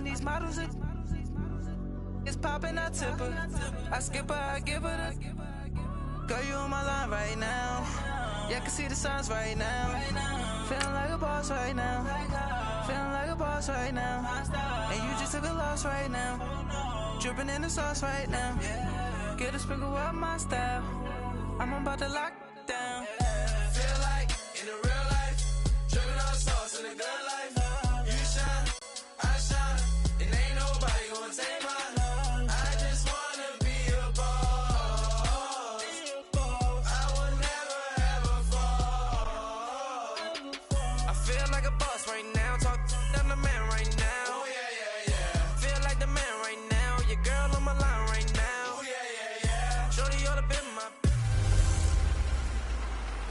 These models it's popping, I tip her. I skip her, I give her the. Girl, you on my line right now. Yeah, I can see the signs right now. Feeling like a boss right now. Feeling like a boss right now. And you just took a loss right now. Dripping in the sauce right now. Get a sprinkle up my style. I'm about to lock down. Feel like in the real life, dripping on the sauce in the good life. You shine, I shine, and ain't nobody gonna take mine. I just wanna be a boss. I would never ever fall. I feel like a boss right now. Talk to the man right now. Oh yeah, yeah, yeah. Feel like the man right now. Your girl on my line right now. Oh yeah, yeah, yeah. Shorty ought to be my.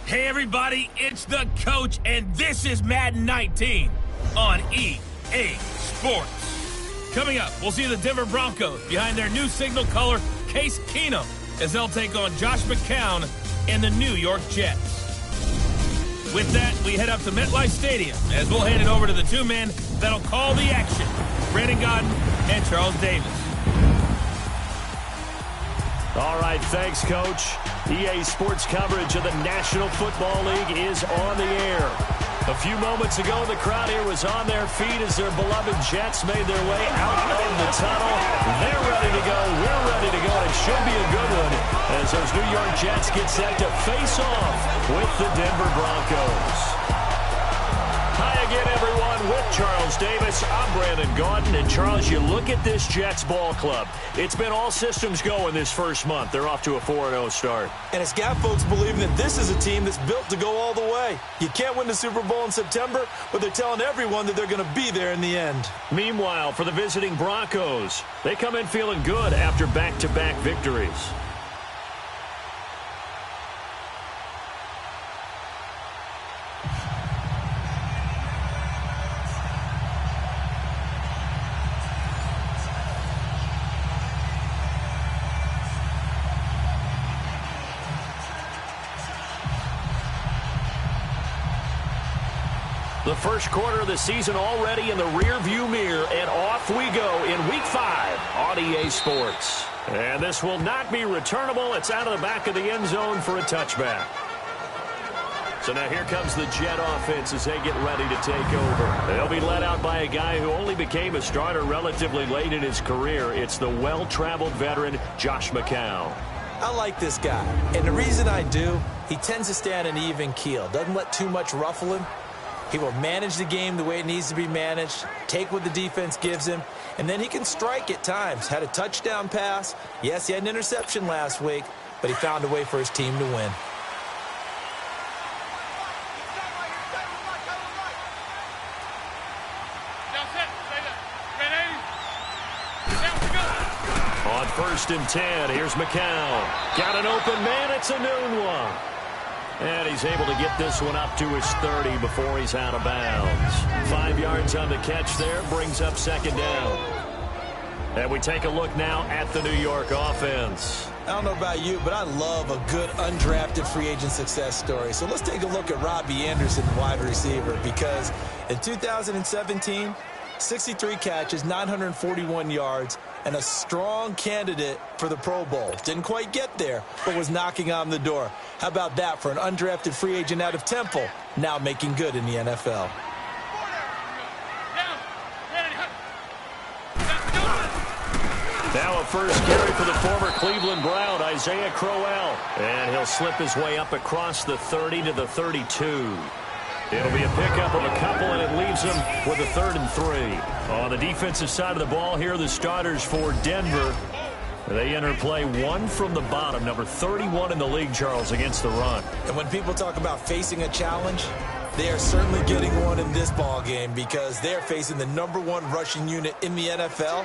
Hey everybody, it's the coach, and this is Madden 19 on EA Sports. Coming up, we'll see the Denver Broncos behind their new signal color, Case Keenum, as they'll take on Josh McCown and the New York Jets. With that, we head up to MetLife Stadium as we'll hand it over to the two men that'll call the action, Brandon Gaudin and Charles Davis. All right, thanks, Coach. EA Sports coverage of the National Football League is on the air. A few moments ago, the crowd here was on their feet as their beloved Jets made their way out of the tunnel. They're ready to go. We're ready to go. It should be a good one as those New York Jets get set to face off with the Denver Broncos. Hi again, everyone, with Charles Davis. I'm Brandon Gaudin. And, Charles, you look at this Jets ball club. It's been all systems go in this first month. They're off to a 4-0 start. And it's got folks believing that this is a team that's built to go all the way. You can't win the Super Bowl in September, but they're telling everyone that they're going to be there in the end. Meanwhile, for the visiting Broncos, they come in feeling good after back-to-back victories. The first quarter of the season already in the rear-view mirror, and off we go in Week 5 on EA Sports. And this will not be returnable. It's out of the back of the end zone for a touchback. So now here comes the Jet offense as they get ready to take over. They'll be led out by a guy who only became a starter relatively late in his career. It's the well-traveled veteran, Josh McCown. I like this guy, and the reason I do, he tends to stay on an even keel. Doesn't let too much ruffle him. He will manage the game the way it needs to be managed, take what the defense gives him, and then he can strike at times. Had a touchdown pass. Yes, he had an interception last week, but he found a way for his team to win. On 1st and 10, here's McCown. Got an open man. It's a noon one. And he's able to get this one up to his 30 before he's out of bounds. 5 yards on the catch there, brings up second down. And we take a look now at the New York offense. I don't know about you, but I love a good undrafted free agent success story. So let's take a look at Robbie Anderson, wide receiver, because in 2017, 63 catches, 941 yards, and a strong candidate for the Pro Bowl. Didn't quite get there, but was knocking on the door. How about that for an undrafted free agent out of Temple, now making good in the NFL? Now a first carry for the former Cleveland Brown, Isaiah Crowell. And he'll slip his way up across the 30 to the 32. It'll be a pickup of a couple, and it leaves him with a 3rd and 3. On the defensive side of the ball here, the starters for Denver. They enter play one from the bottom, number 31 in the league, Charles, against the run. And when people talk about facing a challenge, they are certainly getting one in this ball game because they're facing the #1 rushing unit in the NFL,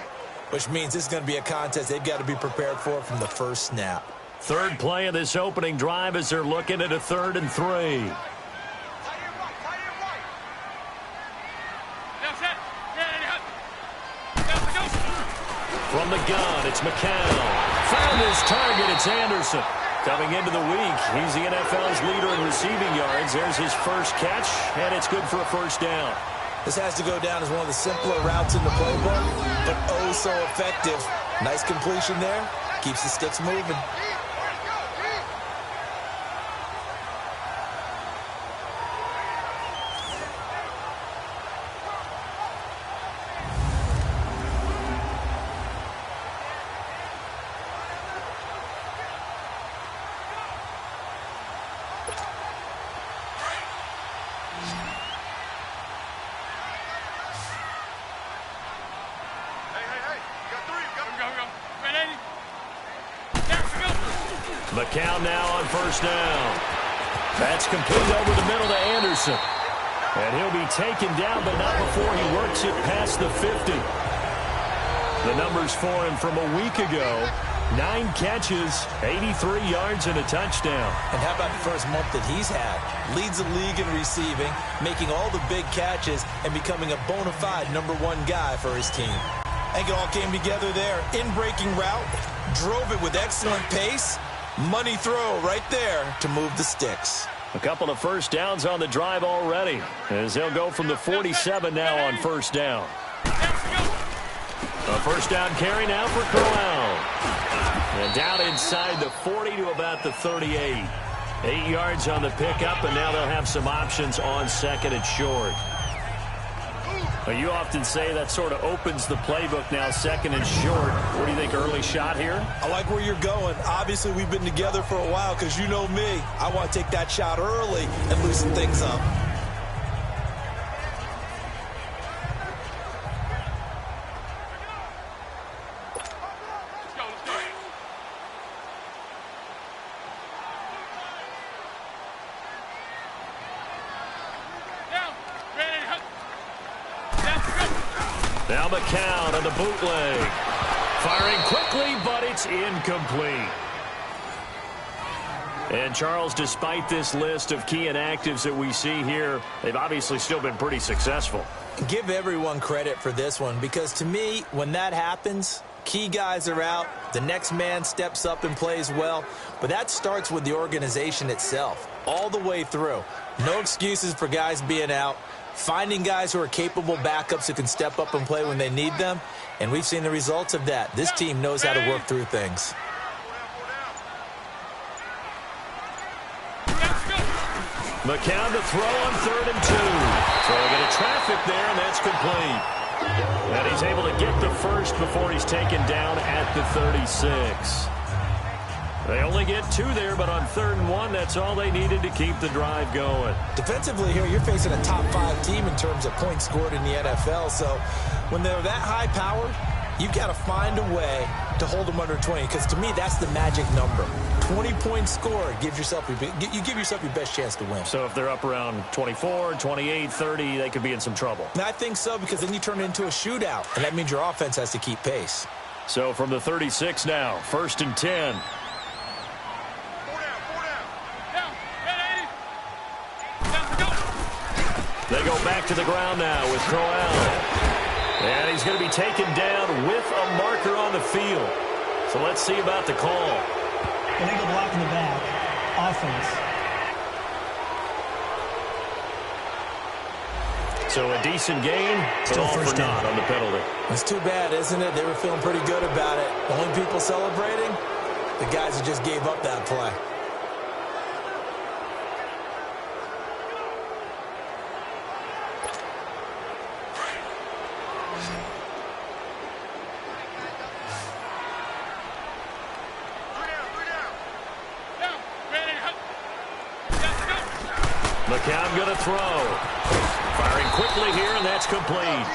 which means this is going to be a contest they've got to be prepared for from the first snap. Third play of this opening drive as they're looking at a 3rd and 3. From the gun, it's McCown. Found his target, it's Anderson. Coming into the week, he's the NFL's leader in receiving yards. There's his first catch, and it's good for a first down. This has to go down as one of the simpler routes in the playbook, but oh so effective. Nice completion there. Keeps the sticks moving. McCown now on first down. That's complete over the middle to Anderson. And he'll be taken down, but not before he works it past the 50. The numbers for him from a week ago: 9 catches, 83 yards, and a touchdown. And how about the first month that he's had? Leads the league in receiving, making all the big catches, and becoming a bona fide #1 guy for his team. I think it all came together there. In-breaking route, drove it with excellent pace. Money throw right there to move the sticks. A couple of first downs on the drive already, as they'll go from the 47 now on first down. A first down carry now for Crowell. And down inside the 40 to about the 38. 8 yards on the pickup, and now they'll have some options on second and short. Well, you often say that sort of opens the playbook now, second and short. What do you think, early shot here? I like where you're going. Obviously, we've been together for a while because you know me. I want to take that shot early and loosen things up. Now McCown on the bootleg. Firing quickly, but it's incomplete. And Charles, despite this list of key inactives that we see here, they've obviously still been pretty successful. Give everyone credit for this one, because to me, when that happens, key guys are out, the next man steps up and plays well, but that starts with the organization itself, all the way through. No excuses for guys being out. Finding guys who are capable backups who can step up and play when they need them, and we've seen the results of that. This team knows how to work through things. McCown to throw on 3rd and 2. Throwing into traffic there, and that's complete. And he's able to get the first before he's taken down at the 36. They only get 2 there, but on 3rd and 1, that's all they needed to keep the drive going. Defensively here, you're facing a top 5 team in terms of points scored in the NFL. So when they're that high powered, you've got to find a way to hold them under 20, because to me, that's the magic number. 20 points scored, you give yourself your best chance to win. So if they're up around 24, 28, 30, they could be in some trouble. And I think so, because then you turn it into a shootout, and that means your offense has to keep pace. So from the 36 now, 1st and 10. They go back to the ground now with Crowell. And he's going to be taken down with a marker on the field. So let's see about the call. Illegal block in the back. Offense. So a decent gain, but Still all first for down. naught on the penalty. It's too bad, isn't it? They were feeling pretty good about it. Only people celebrating, the guys who just gave up that play. McCown going to throw. Firing quickly here, and that's complete.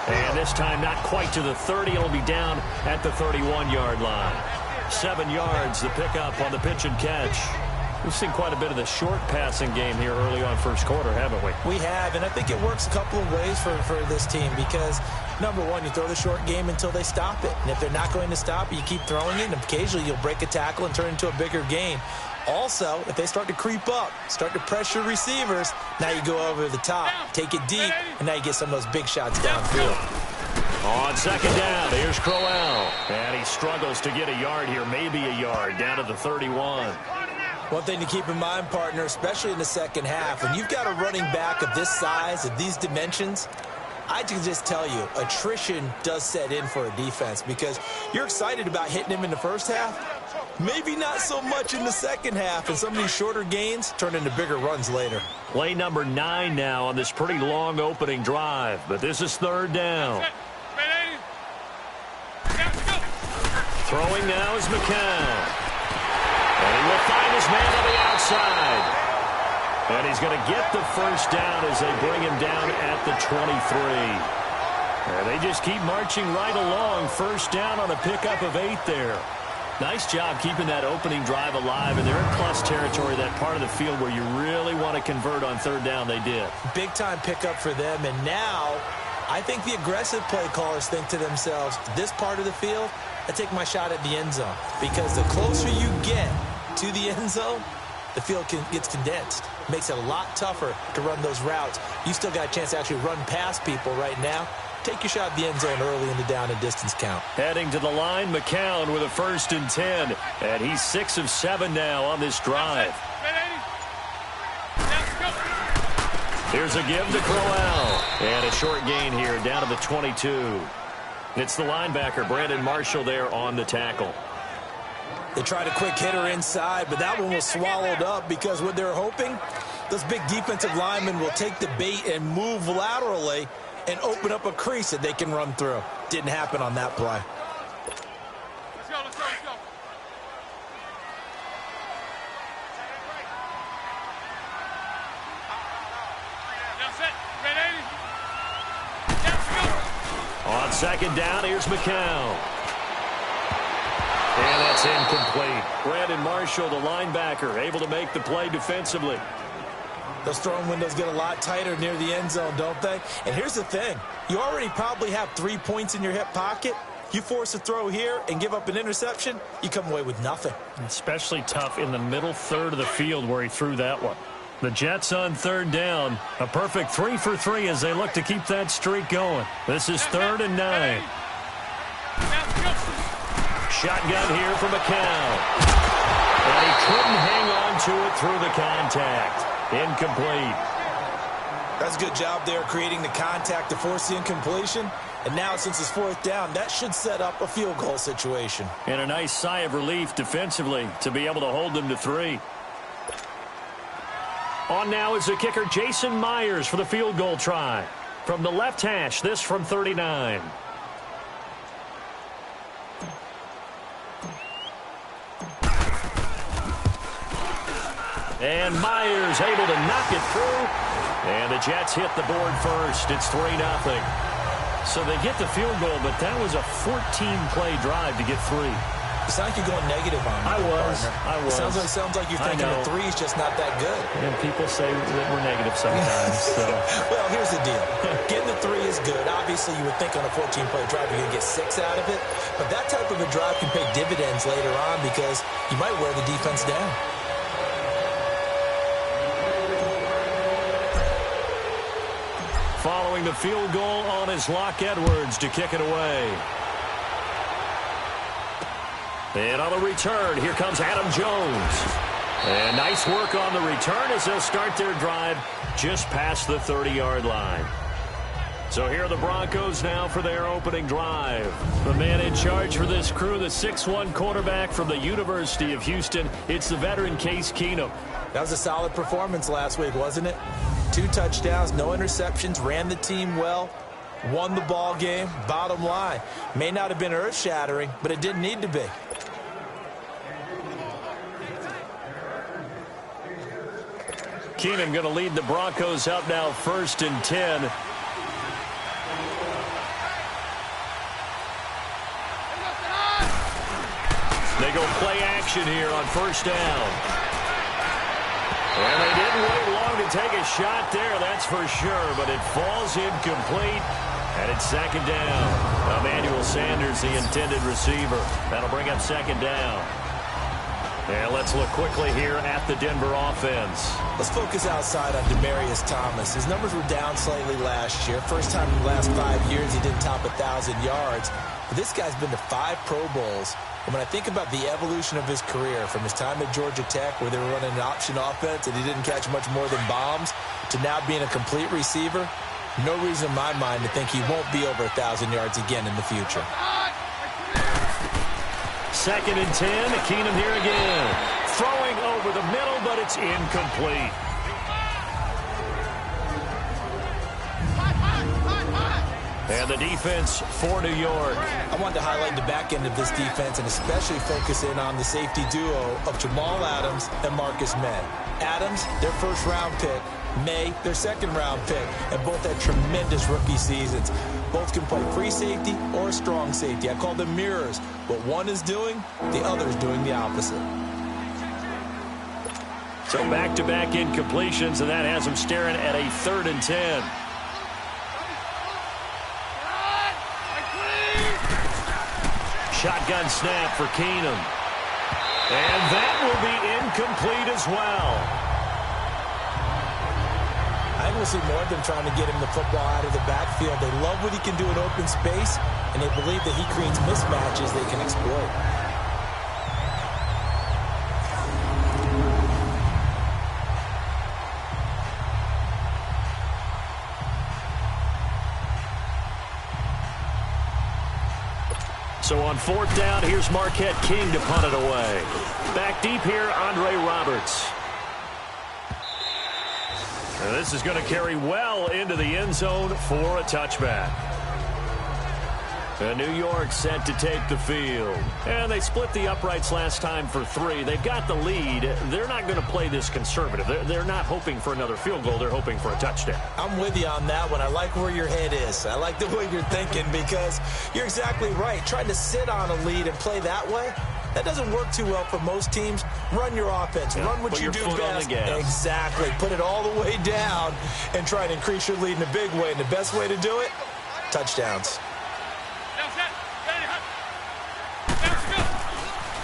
And this time not quite to the 30. It'll be down at the 31-yard line. 7 yards, the pickup on the pitch and catch. We've seen quite a bit of the short passing game here early on first quarter, haven't we? We have, and I think it works a couple of ways for this team, because, number one, you throw the short game until they stop it. And if they're not going to stop it, you keep throwing it, and occasionally you'll break a tackle and turn it into a bigger gain. Also, if they start to creep up, start to pressure receivers, now you go over the top, take it deep, and now you get some of those big shots downfield. On 2nd down, here's Crowell. And he struggles to get a yard here, maybe a yard, down to the 31. One thing to keep in mind, partner, especially in the second half, when you've got a running back of this size, of these dimensions, I can just tell you, attrition does set in for a defense because you're excited about hitting him in the first half. Maybe not so much in the second half, and some of these shorter gains turn into bigger runs later. Play number 9 now on this pretty long opening drive, but this is third down. Throwing now is McCown. And he will find his man on the outside. And he's going to get the first down as they bring him down at the 23. And they just keep marching right along. First down on a pickup of 8 there. Nice job keeping that opening drive alive, and they're in plus territory, that part of the field where you really want to convert on third down. They did. Big-time pickup for them, and now I think the aggressive play callers think to themselves, this part of the field, I take my shot at the end zone, because the closer you get to the end zone, the field gets condensed. Makes it a lot tougher to run those routes. You still got a chance to actually run past people right now. Take your shot at the end zone early in the down and distance count. Heading to the line, McCown with a 1st and 10. And he's 6 of 7 now on this drive. Here's a give to Crowell. And a short gain here down to the 22. It's the linebacker, Brandon Marshall, there on the tackle. They tried a quick hitter inside, but that one was swallowed up because what they're hoping, those big defensive linemen will take the bait and move laterally and open up a crease that they can run through. Didn't happen on that play. Let's go, let's go, let's go. On second down, here's McCown. And that's incomplete. Brandon Marshall, the linebacker, able to make the play defensively. Those throwing windows get a lot tighter near the end zone, don't they? And here's the thing. You already probably have 3 points in your hip pocket. You force a throw here and give up an interception, you come away with nothing. Especially tough in the middle third of the field where he threw that one. The Jets on third down. A perfect 3 for 3 as they look to keep that streak going. This is 3rd and 9. Shotgun here for McCown. And he couldn't hang on to it through the contact. Incomplete. That's a good job there creating the contact to force the incompletion. And now since it's 4th down, that should set up a field goal situation. And a nice sigh of relief defensively to be able to hold them to 3. On now is the kicker Jason Myers for the field goal try. From the left hash, this from 39. And Myers able to knock it through. And the Jets hit the board first. It's 3-0. So they get the field goal, but that was a 14-play drive to get 3. It sounds like you're going negative on me. I was. It sounds like you're thinking the 3 is just not that good. And people say that we're negative sometimes. So. Well, here's the deal. Getting the 3 is good. Obviously, you would think on a 14-play drive you're going to get 6 out of it. But that type of a drive can pay dividends later on because you might wear the defense down. Following the field goal on is Locke Edwards to kick it away. And on the return, here comes Adam Jones. And nice work on the return as they'll start their drive just past the 30-yard line. So here are the Broncos now for their opening drive. The man in charge for this crew, the 6'1 quarterback from the University of Houston. It's the veteran Case Keenum. That was a solid performance last week, wasn't it? 2 touchdowns, no interceptions, ran the team well, won the ball game. Bottom line, may not have been earth-shattering, but it didn't need to be. Keenum going to lead the Broncos out now 1st and 10. They go play action here on 1st down. And they didn't wait long to take a shot there, that's for sure, but it falls incomplete, and it's 2nd down. Emmanuel Sanders, the intended receiver. That'll bring up 2nd down. And let's look quickly here at the Denver offense. Let's focus outside on Demaryius Thomas. His numbers were down slightly last year. First time in the last 5 years he didn't top 1,000 yards. But this guy's been to 5 Pro Bowls. And when I think about the evolution of his career, from his time at Georgia Tech where they were running an option offense and he didn't catch much more than bombs, to now being a complete receiver, No reason in my mind to think he won't be over 1,000 yards again in the future. 2nd and 10. Keenum here again. Throwing over the middle, but it's incomplete. And the defense for New York. I wanted to highlight the back end of this defense and especially focus in on the safety duo of Jamal Adams and Marcus May. Adams, their first-round pick. May, their second-round pick. And both had tremendous rookie seasons. Both can play free safety or strong safety. I call them mirrors. What one is doing, the other is doing the opposite. So back-to-back incompletions, and that has them staring at a 3rd and 10. Shotgun snap for Keenum. And that will be incomplete as well. I think we'll see more of them trying to get him the football out of the backfield. They love what he can do in open space, and they believe that he creates mismatches they can exploit. So on 4th down, here's Marquette King to punt it away. Back deep here, Andre Roberts. And this is going to carry well into the end zone for a touchback. And New York set to take the field. And they split the uprights last time for 3. They've got the lead. They're not going to play this conservative. They're not hoping for another field goal. They're hoping for a touchdown. I'm with you on that one. I like where your head is. I like the way you're thinking because you're exactly right. Trying to sit on a lead and play that way, that doesn't work too well for most teams. Run your offense. Run what you do best. Exactly. Put it all the way down and try and increase your lead in a big way. And the best way to do it, touchdowns.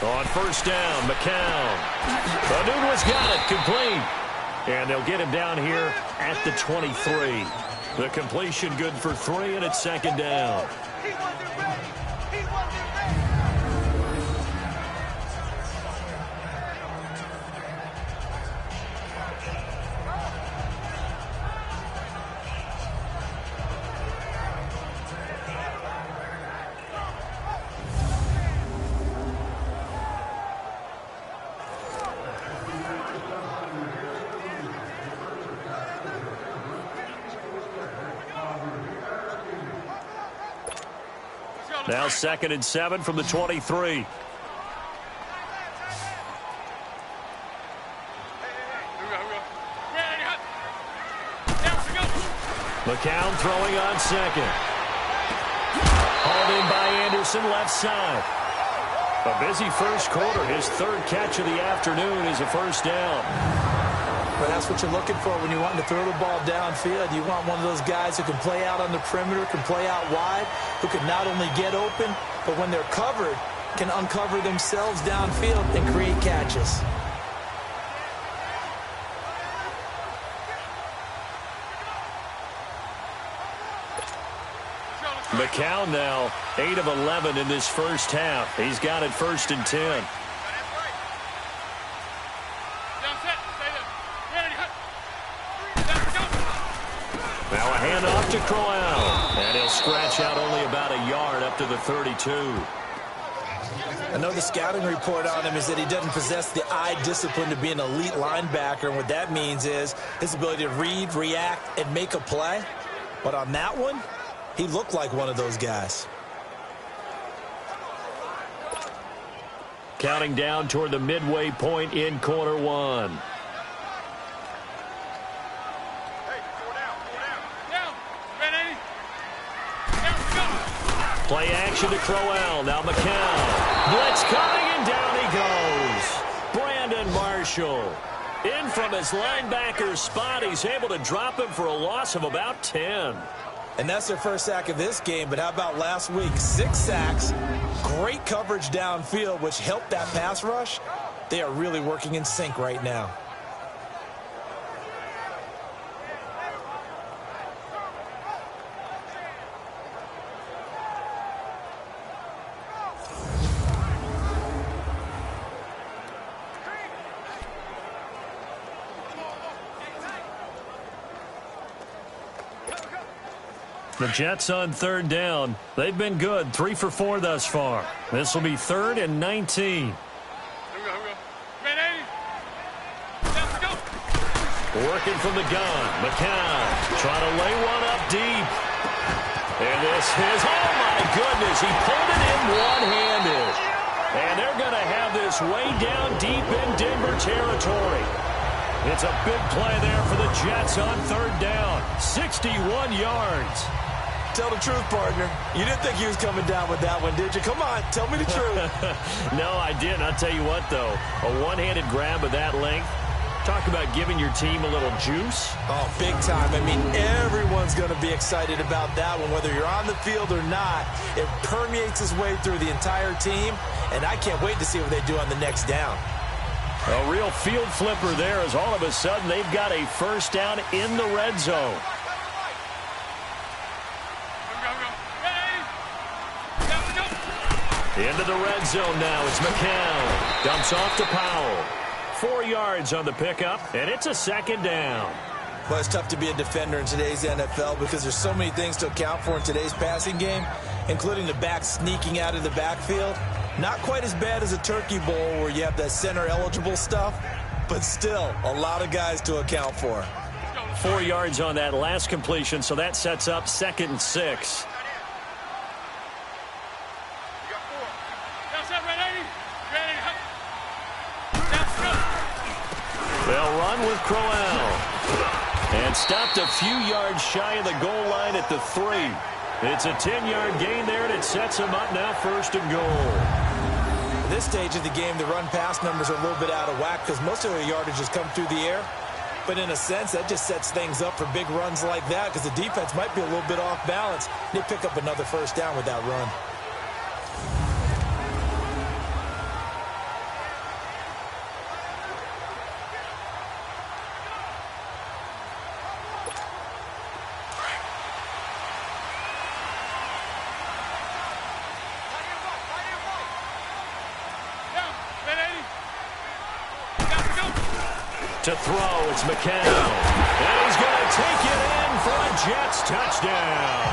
On 1st down, McCown. Anunu's got it, complete. And they'll get him down here at the 23. The completion good for 3, and it's 2nd down. Now 2nd and 7 from the 23. McCown throwing on 2nd. Hauled in by Anderson, left side. A busy first quarter. His 3rd catch of the afternoon is a 1st down. But that's what you're looking for when you want to throw the ball downfield. You want one of those guys who can play out on the perimeter, can play out wide, who can not only get open, but when they're covered, can uncover themselves downfield and create catches. McCown now 8 of 11 in this first half. He's got it 1st and 10. Now a handoff to Crowell. And he'll scratch out only about a yard up to the 32. I know the scouting report on him is that he doesn't possess the eye discipline to be an elite linebacker. And what that means is his ability to read, react, and make a play. But on that one, he looked like one of those guys. Counting down toward the midway point in quarter 1. Play action to Crowell. Now McCown. Blitz coming, and down he goes. Brandon Marshall. In from his linebacker spot. He's able to drop him for a loss of about 10. And that's their first sack of this game. But how about last week? 6 sacks, great coverage downfield, which helped that pass rush. They are really working in sync right now. The Jets on third down. They've been good, 3 for 4 thus far. This will be 3rd and 19. Here we go. Man 80. Let's go. Working from the gun. McCown trying to lay one up deep. And this is, oh my goodness, he pulled it in one-handed. And they're going to have this way down deep in Denver territory. It's a big play there for the Jets on third down. 61 yards. Tell the truth, partner. You didn't think he was coming down with that one, did you? Come on, tell me the truth. No, I didn't. I'll tell you what, though. A one-handed grab of that length. Talk about giving your team a little juice. Oh, big time. I mean, everyone's going to be excited about that one, whether you're on the field or not. It permeates its way through the entire team, and I can't wait to see what they do on the next down. A real field flipper there as all of a sudden they've got a first down in the red zone. Into the red zone now. It's McCown. Dumps off to Powell. 4 yards on the pickup, and it's a second down. Well, it's tough to be a defender in today's NFL because there's so many things to account for in today's passing game, including the back sneaking out of the backfield. Not quite as bad as a turkey bowl where you have that center-eligible stuff, but still a lot of guys to account for. 4 yards on that last completion, so that sets up 2nd and 6. They'll run with Crowell. And stopped a few yards shy of the goal line at the 3. It's a 10-yard gain there, and it sets them up now 1st and goal. At this stage of the game, the run-pass numbers are a little bit out of whack because most of their yardage has come through the air. But in a sense, that just sets things up for big runs like that because the defense might be a little bit off balance. They pick up another first down with that run. To throw, it's McCown. And he's going to take it in for a Jets touchdown.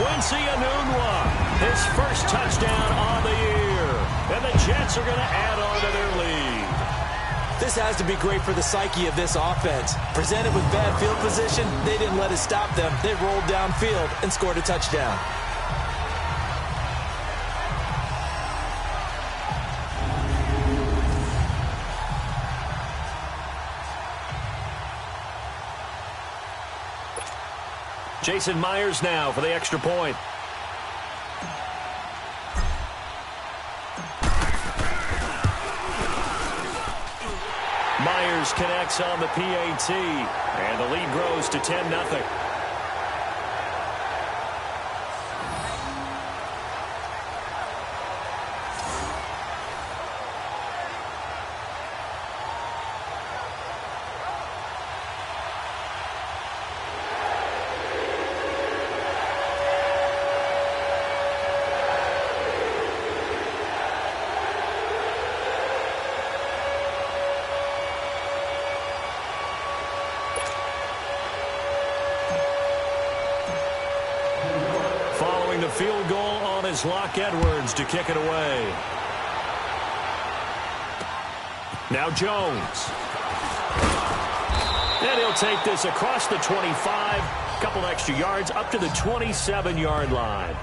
Quincy Enunwa, his first touchdown on the year. And the Jets are going to add on to their lead. This has to be great for the psyche of this offense. Presented with bad field position, they didn't let it stop them. They rolled downfield and scored a touchdown. Jason Myers now for the extra point. Myers connects on the PAT, and the lead grows to 10-0. Field goal on his Locke Edwards to kick it away. Now Jones. And he'll take this across the 25. Couple extra yards up to the 27-yard line.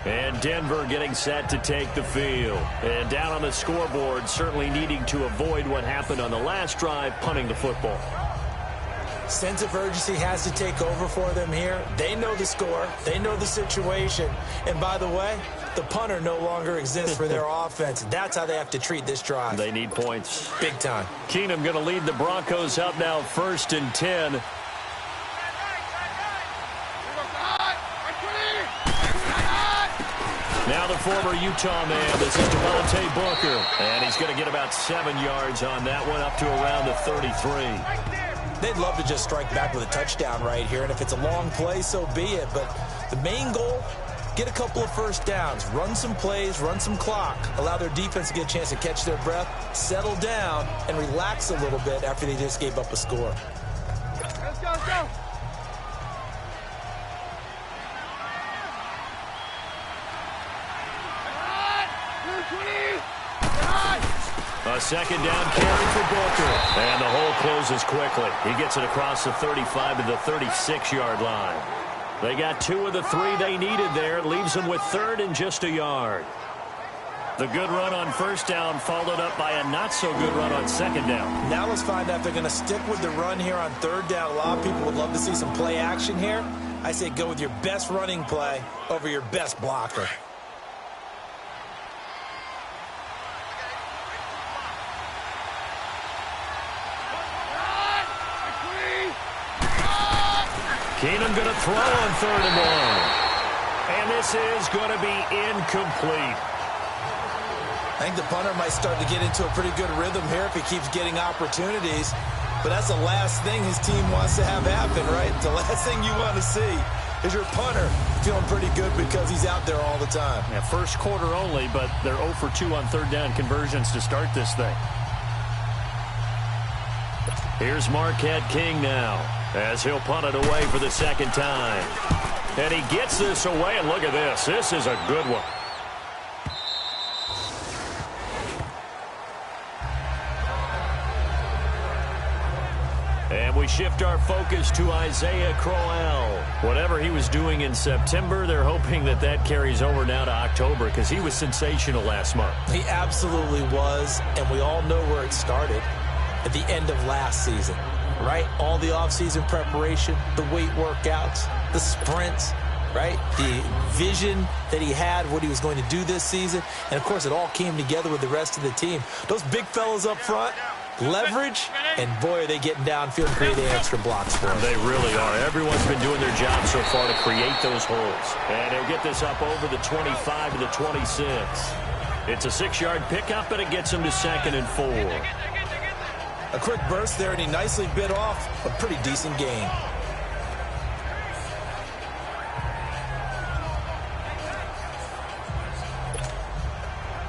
And Denver getting set to take the field. And down on the scoreboard, certainly needing to avoid what happened on the last drive, punting the football. Sense of urgency has to take over for them here. They know the score. They know the situation. And by the way, the punter no longer exists for their offense. That's how they have to treat this drive. They need points. Big time. Keenum going to lead the Broncos up now 1st and 10. Now the former Utah man, this is Devontae Booker. And he's going to get about 7 yards on that one, up to around the 33. They'd love to just strike back with a touchdown right here, and if it's a long play, so be it. But the main goal, get a couple of first downs, run some plays, run some clock, allow their defense to get a chance to catch their breath, settle down, and relax a little bit after they just gave up a score. Let's go, let's go. A second down carry for Booker. And the hole closes quickly. He gets it across the 35 to the 36-yard line. They got 2 of the 3 they needed there. Leaves them with third and just a yard. The good run on first down followed up by a not-so-good run on second down. Now let's find out if they're going to stick with the run here on third down. A lot of people would love to see some play action here. I say go with your best running play over your best blocker. Keenum going to throw on 3rd and 1. And this is going to be incomplete. I think the punter might start to get into a pretty good rhythm here if he keeps getting opportunities. But that's the last thing his team wants to have happen, right? The last thing you want to see is your punter feeling pretty good because he's out there all the time. Yeah, first quarter only, but they're 0 for 2 on third down conversions to start this thing. Here's Marquette King now as he'll punt it away for the second time. And he gets this away, and look at this. This is a good one. And we shift our focus to Isaiah Crowell. Whatever he was doing in September, they're hoping that that carries over now to October because he was sensational last month. He absolutely was, and we all know where it started at the end of last season, right? All the offseason preparation, the weight workouts, the sprints, right? The vision that he had, what he was going to do this season. And, of course, it all came together with the rest of the team. Those big fellas up front, leverage, and boy, are they getting downfield and creating extra blocks for him. They really are. Everyone's been doing their job so far to create those holes. And he'll get this up over the 25 to the 26. It's a 6-yard pickup, and it gets him to 2nd and 4. A quick burst there, and he nicely bit off a pretty decent gain.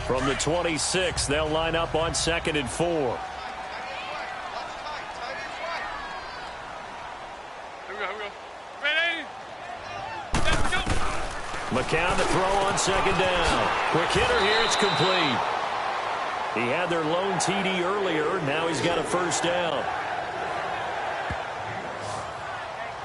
From the 26, they'll line up on 2nd and 4. McCown to throw on 2nd down. Quick hitter here, it's complete. He had their lone TD earlier. Now he's got a first down.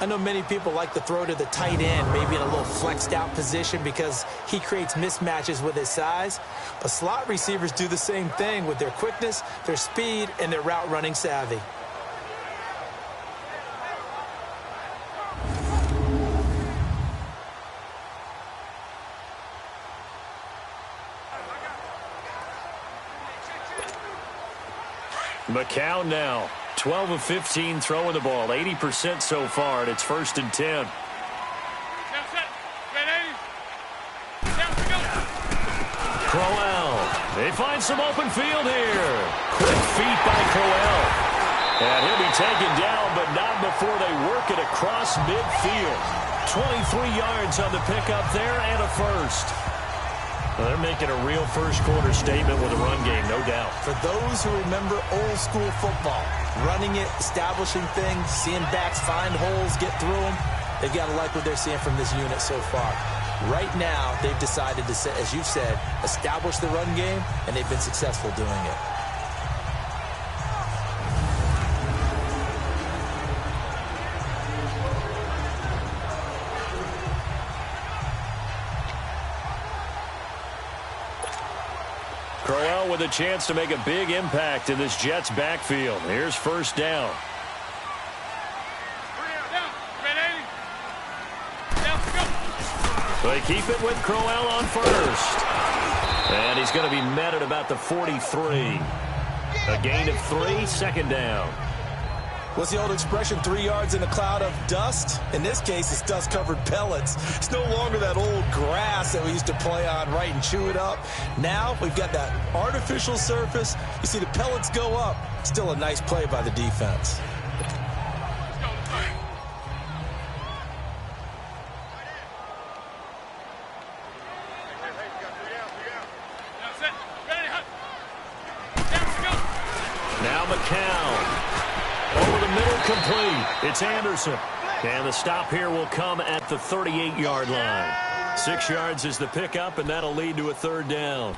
I know many people like to throw to the tight end, maybe in a little flexed out position because he creates mismatches with his size. But slot receivers do the same thing with their quickness, their speed, and their route running savvy. McCown now, 12 of 15 throwing the ball, 80% so far, and it's 1st and 10. Crowell, they find some open field here. Quick feet by Crowell. And he'll be taken down, but not before they work it across midfield. 23 yards on the pickup there and a first. Well, they're making a real first-quarter statement with a run game, no doubt. For those who remember old-school football, running it, establishing things, seeing backs find holes, get through them, they've got to like what they're seeing from this unit so far. Right now, they've decided to, as you've said, establish the run game, and they've been successful doing it. Crowell with a chance to make a big impact in this Jets backfield. Here's first down. They keep it with Crowell on first. And he's going to be met at about the 43. A gain of 3, 2nd down. What's the old expression, 3 yards in a cloud of dust? In this case, it's dust-covered pellets. It's no longer that old grass that we used to play on, right, and chew it up. Now we've got that artificial surface. You see the pellets go up. Still a nice play by the defense. Now McCown. Over the middle, complete. It's Anderson. And the stop here will come at the 38-yard line. 6 yards is the pickup, and that'll lead to a 3rd down.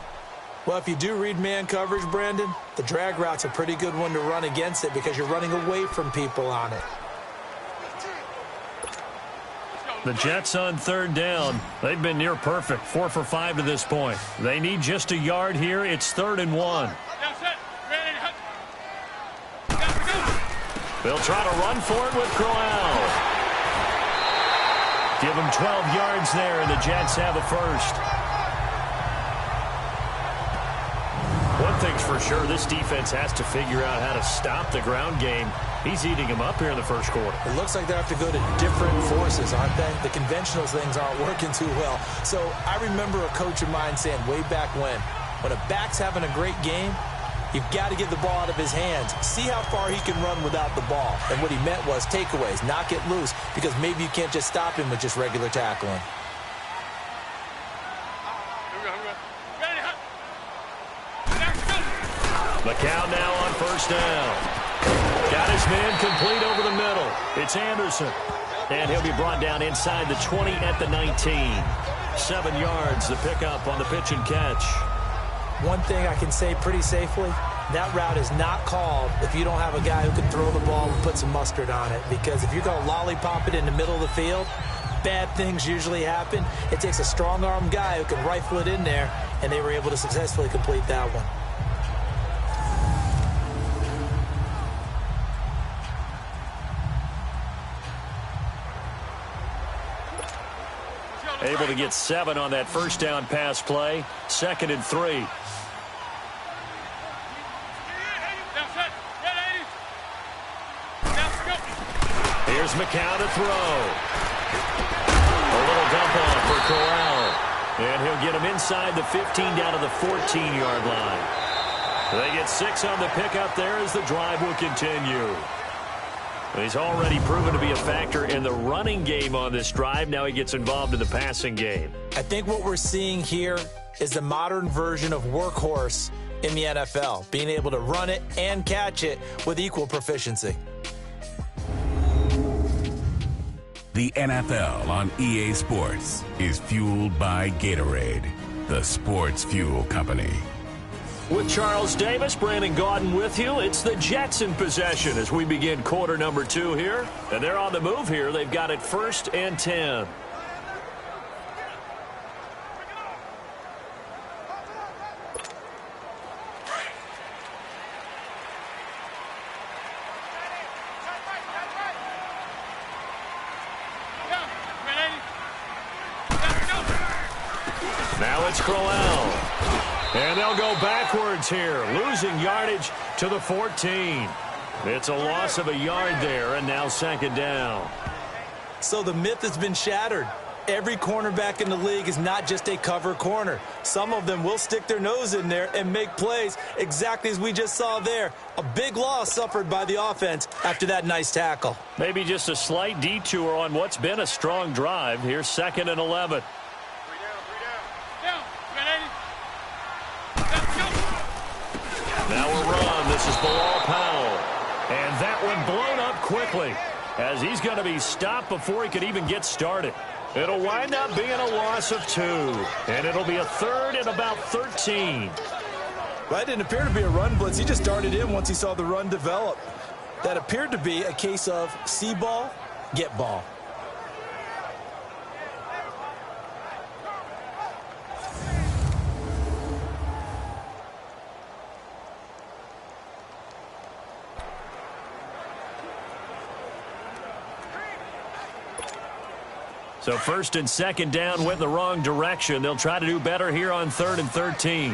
Well, if you do read man coverage, Brandon, the drag route's a pretty good one to run against it because you're running away from people on it. The Jets on third down. They've been near perfect, 4 for 5 to this point. They need just a yard here. It's 3rd and 1. They'll try to run for it with Crowell. Give them 12 yards there, and the Jets have a first. One thing's for sure, this defense has to figure out how to stop the ground game. He's eating them up here in the first quarter. It looks like they have to go to different forces, aren't they? The conventional things aren't working too well. So I remember a coach of mine saying way back when a back's having a great game, you've got to get the ball out of his hands. See how far he can run without the ball. And what he meant was takeaways, not get loose, because maybe you can't just stop him with just regular tackling. McCown now on first down. Got his man complete over the middle. It's Anderson. And he'll be brought down inside the 20 at the 19. 7 yards, the pickup on the pitch and catch. One thing I can say pretty safely, that route is not called if you don't have a guy who can throw the ball and put some mustard on it. Because if you're going to lollipop it in the middle of the field, bad things usually happen. It takes a strong-armed guy who can rifle it in there, and they were able to successfully complete that one. Able to get 7 on that first down pass play. 2nd and 3. Here's McCown to throw. A little dump off for Corral. And he'll get him inside the 15 down to the 14-yard line. They get 6 on the pickup there as the drive will continue. He's already proven to be a factor in the running game on this drive. Now he gets involved in the passing game. I think what we're seeing here is the modern version of workhorse in the NFL, being able to run it and catch it with equal proficiency. The NFL on EA Sports is fueled by Gatorade, the sports fuel company. With Charles Davis, Brandon Gaudin with you. It's the Jets in possession as we begin quarter number 2 here. And they're on the move here. They've got it 1st and 10. Now it's Crowell. And they'll go backwards here, losing yardage to the 14. It's a loss of a yard there, and now 2nd down. So the myth has been shattered. Every cornerback in the league is not just a cover corner. Some of them will stick their nose in there and make plays exactly as we just saw there. A big loss suffered by the offense after that nice tackle. Maybe just a slight detour on what's been a strong drive. Here's 2nd and 11. Now a run. This is Bilal Powell. And that one blown up quickly as he's going to be stopped before he could even get started. It'll wind up being a loss of 2. And it'll be a 3rd and about 13. That didn't appear to be a run blitz. He just darted in once he saw the run develop. That appeared to be a case of see ball, get ball. So 1st and 2nd down went the wrong direction. They'll try to do better here on 3rd and 13.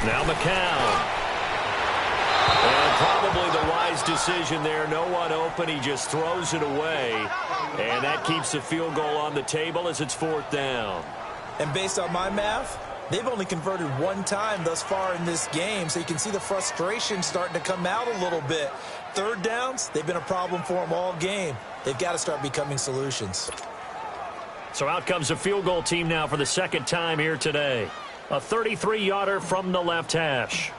Now McCown. And probably the wise decision there. No one open. He just throws it away. And that keeps the field goal on the table as it's 4th down. And based on my math, they've only converted 1 time thus far in this game, so you can see the frustration starting to come out a little bit. 3rd downs, they've been a problem for them all game. They've got to start becoming solutions. So out comes a field goal team now for the 2nd time here today. A 33-yarder from the left hash.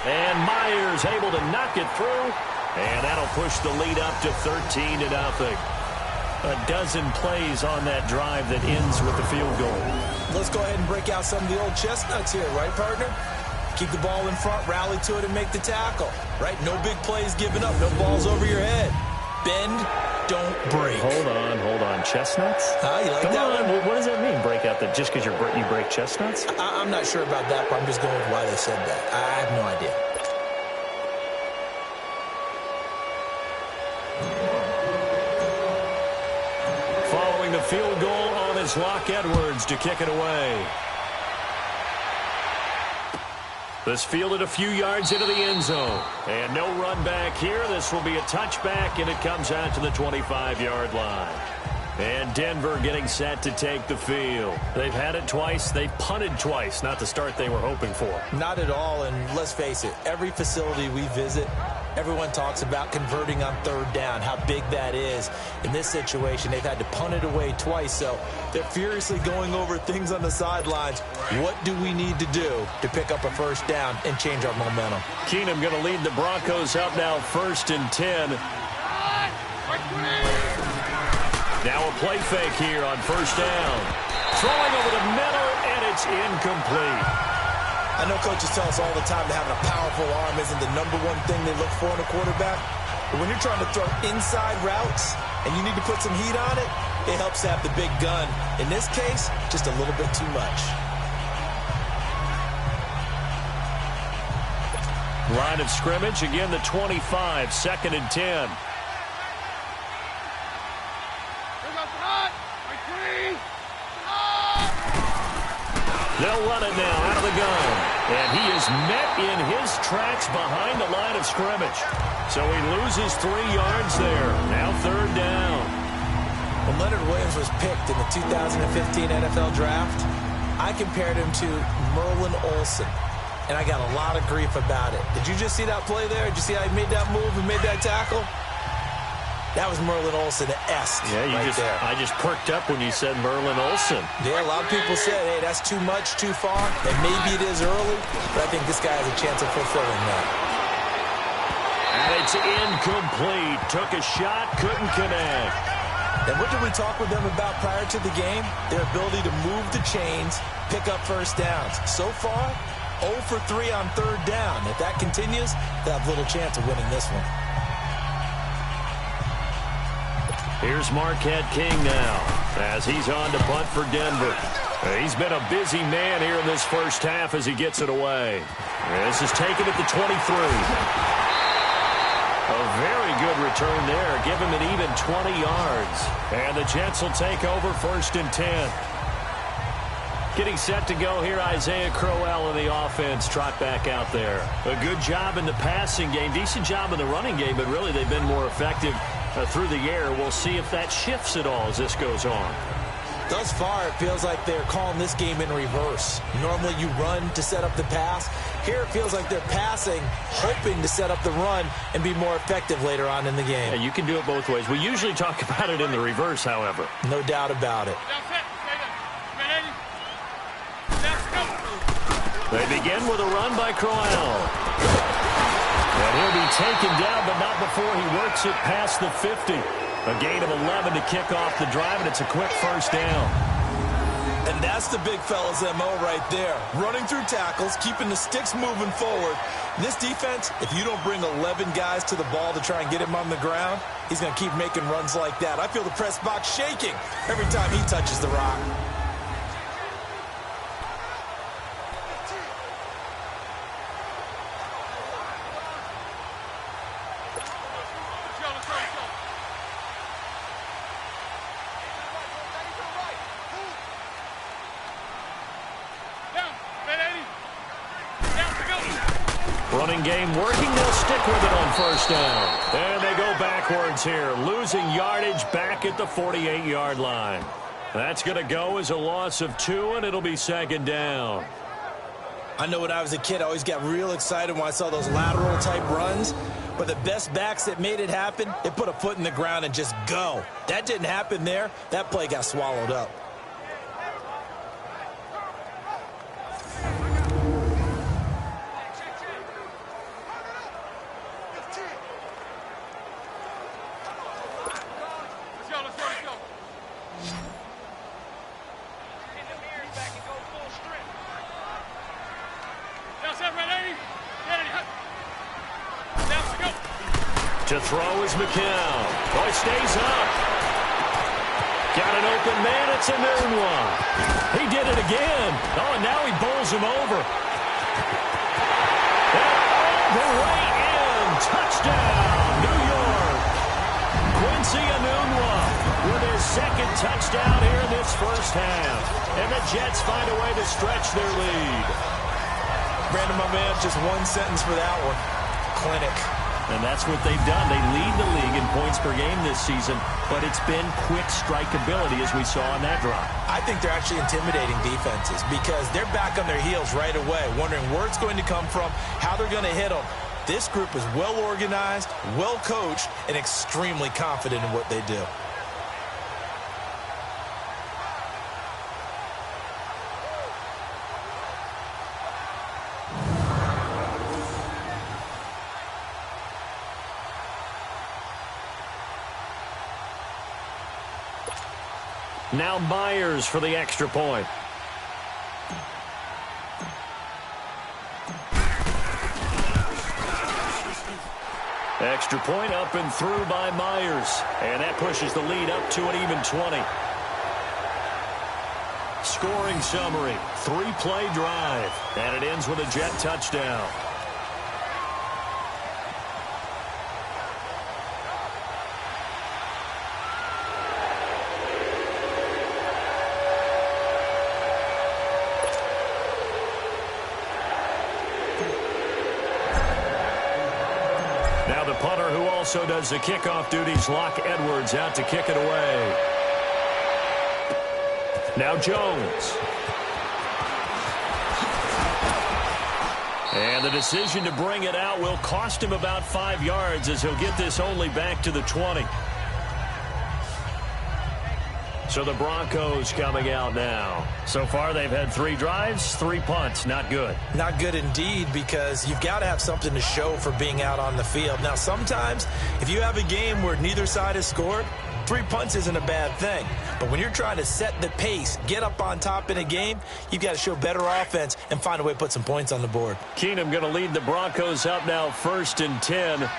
And Myers able to knock it through. And that'll push the lead up to 13-0. A dozen plays on that drive that ends with the field goal. Let's go ahead and break out some of the old chestnuts here, right, partner? Keep the ball in front, rally to it, and make the tackle, right? No big plays given up, no balls over your head. Bend, don't break. Hold on. Chestnuts? You like Come that on. one? What does that mean, break out that just because you break chestnuts? I'm not sure about that, but I'm just going with why they said that. I have no idea. Following the field goal on is Locke Edwards to kick it away. This fielded a few yards into the end zone. And no run back here. This will be a touchback, and it comes out to the 25-yard line. And Denver getting set to take the field. They've had it twice. They've punted twice. Not the start they were hoping for. Not at all, and let's face it, every facility we visit, everyone talks about converting on third down, how big that is. In this situation, they've had to punt it away twice, so they're furiously going over things on the sidelines. What do we need to do to pick up a first down and change our momentum? Keenum going to lead the Broncos up now 1st and 10. Now a play fake here on first down. Throwing over the middle, and it's incomplete. I know coaches tell us all the time that having a powerful arm isn't the number one thing they look for in a quarterback. But when you're trying to throw inside routes and you need to put some heat on it, it helps to have the big gun. In this case, just a little bit too much. Line of scrimmage, again the 25, 2nd and 10. They'll run it now out of the gun. And he is met in his tracks behind the line of scrimmage. So he loses 3 yards there. Now 3rd down. When Leonard Williams was picked in the 2015 NFL Draft, I compared him to Merlin Olsen. And I got a lot of grief about it. Did you just see that play there? Did you see how he made that move and made that tackle? That was Merlin Olsen-esque. Yeah, there. I just perked up when you said Merlin Olsen. Yeah, a lot of people said, hey, that's too much, too far. And maybe it is early, but I think this guy has a chance of fulfilling that. And it's incomplete. Took a shot, couldn't connect. And what did we talk with them about prior to the game? Their ability to move the chains, pick up first downs. So far, 0 for 3 on 3rd down. If that continues, they'll have little chance of winning this one. Here's Marquette King now as he's on to punt for Denver. He's been a busy man here in this first half as he gets it away. This is taken at the 23. A very good return there. Give him an even 20 yards. And the Jets will take over 1st and 10. Getting set to go here, Isaiah Crowell in the offense. Trot back out there. A good job in the passing game. Decent job in the running game, but really they've been more effective through the air. We'll see if that shifts at all as this goes on. Thus far, it feels like they're calling this game in reverse. Normally you run to set up the pass. Here it feels like they're passing, hoping to set up the run and be more effective later on in the game. Yeah, you can do it both ways. We usually talk about it in the reverse, however. No doubt about it. They begin with a run by Crowell. And he'll be taken down, but not before he works it past the 50. A gain of 11 to kick off the drive, and it's a quick first down. And that's the big fella's MO right there. Running through tackles, keeping the sticks moving forward. In this defense, if you don't bring 11 guys to the ball to try and get him on the ground, he's going to keep making runs like that. I feel the press box shaking every time he touches the rock. Running game working. They'll stick with it on first down. And they go backwards here, losing yardage back at the 48-yard line. That's going to go as a loss of 2, and it'll be 2nd down. I know when I was a kid, I always got real excited when I saw those lateral-type runs. But the best backs that made it happen, they put a foot in the ground and just go. That didn't happen there. That play got swallowed up. To throw is McCown. Oh, he stays up. Got an open man. It's a new one. He did it again. Oh, and now he bowls him over. And all the way in. Touchdown, New York. Quincy Enunwa with his second touchdown here in this first half. And the Jets find a way to stretch their lead. Brandon, my man, just one sentence for that one. Clinic. And that's what they've done. They lead the league in points per game this season, but it's been quick strikeability as we saw on that drive. I think they're actually intimidating defenses because they're back on their heels right away, wondering where it's going to come from, how they're going to hit them. This group is well organized, well coached, and extremely confident in what they do. Now Myers for the extra point. Extra point up and through by Myers. And that pushes the lead up to an even 20. Scoring summary. 3-play drive. And it ends with a Jet touchdown. Punter, who also does the kickoff duties, Locke Edwards out to kick it away. Now Jones. And the decision to bring it out will cost him about 5 yards as he'll get this only back to the 20. So the Broncos coming out now. So far they've had 3 drives, 3 punts. Not good. Not good indeed, because you've got to have something to show for being out on the field. Now sometimes if you have a game where neither side has scored, 3 punts isn't a bad thing. But when you're trying to set the pace, get up on top in a game, you've got to show better offense and find a way to put some points on the board. Keenum going to lead the Broncos up now 1st and 10.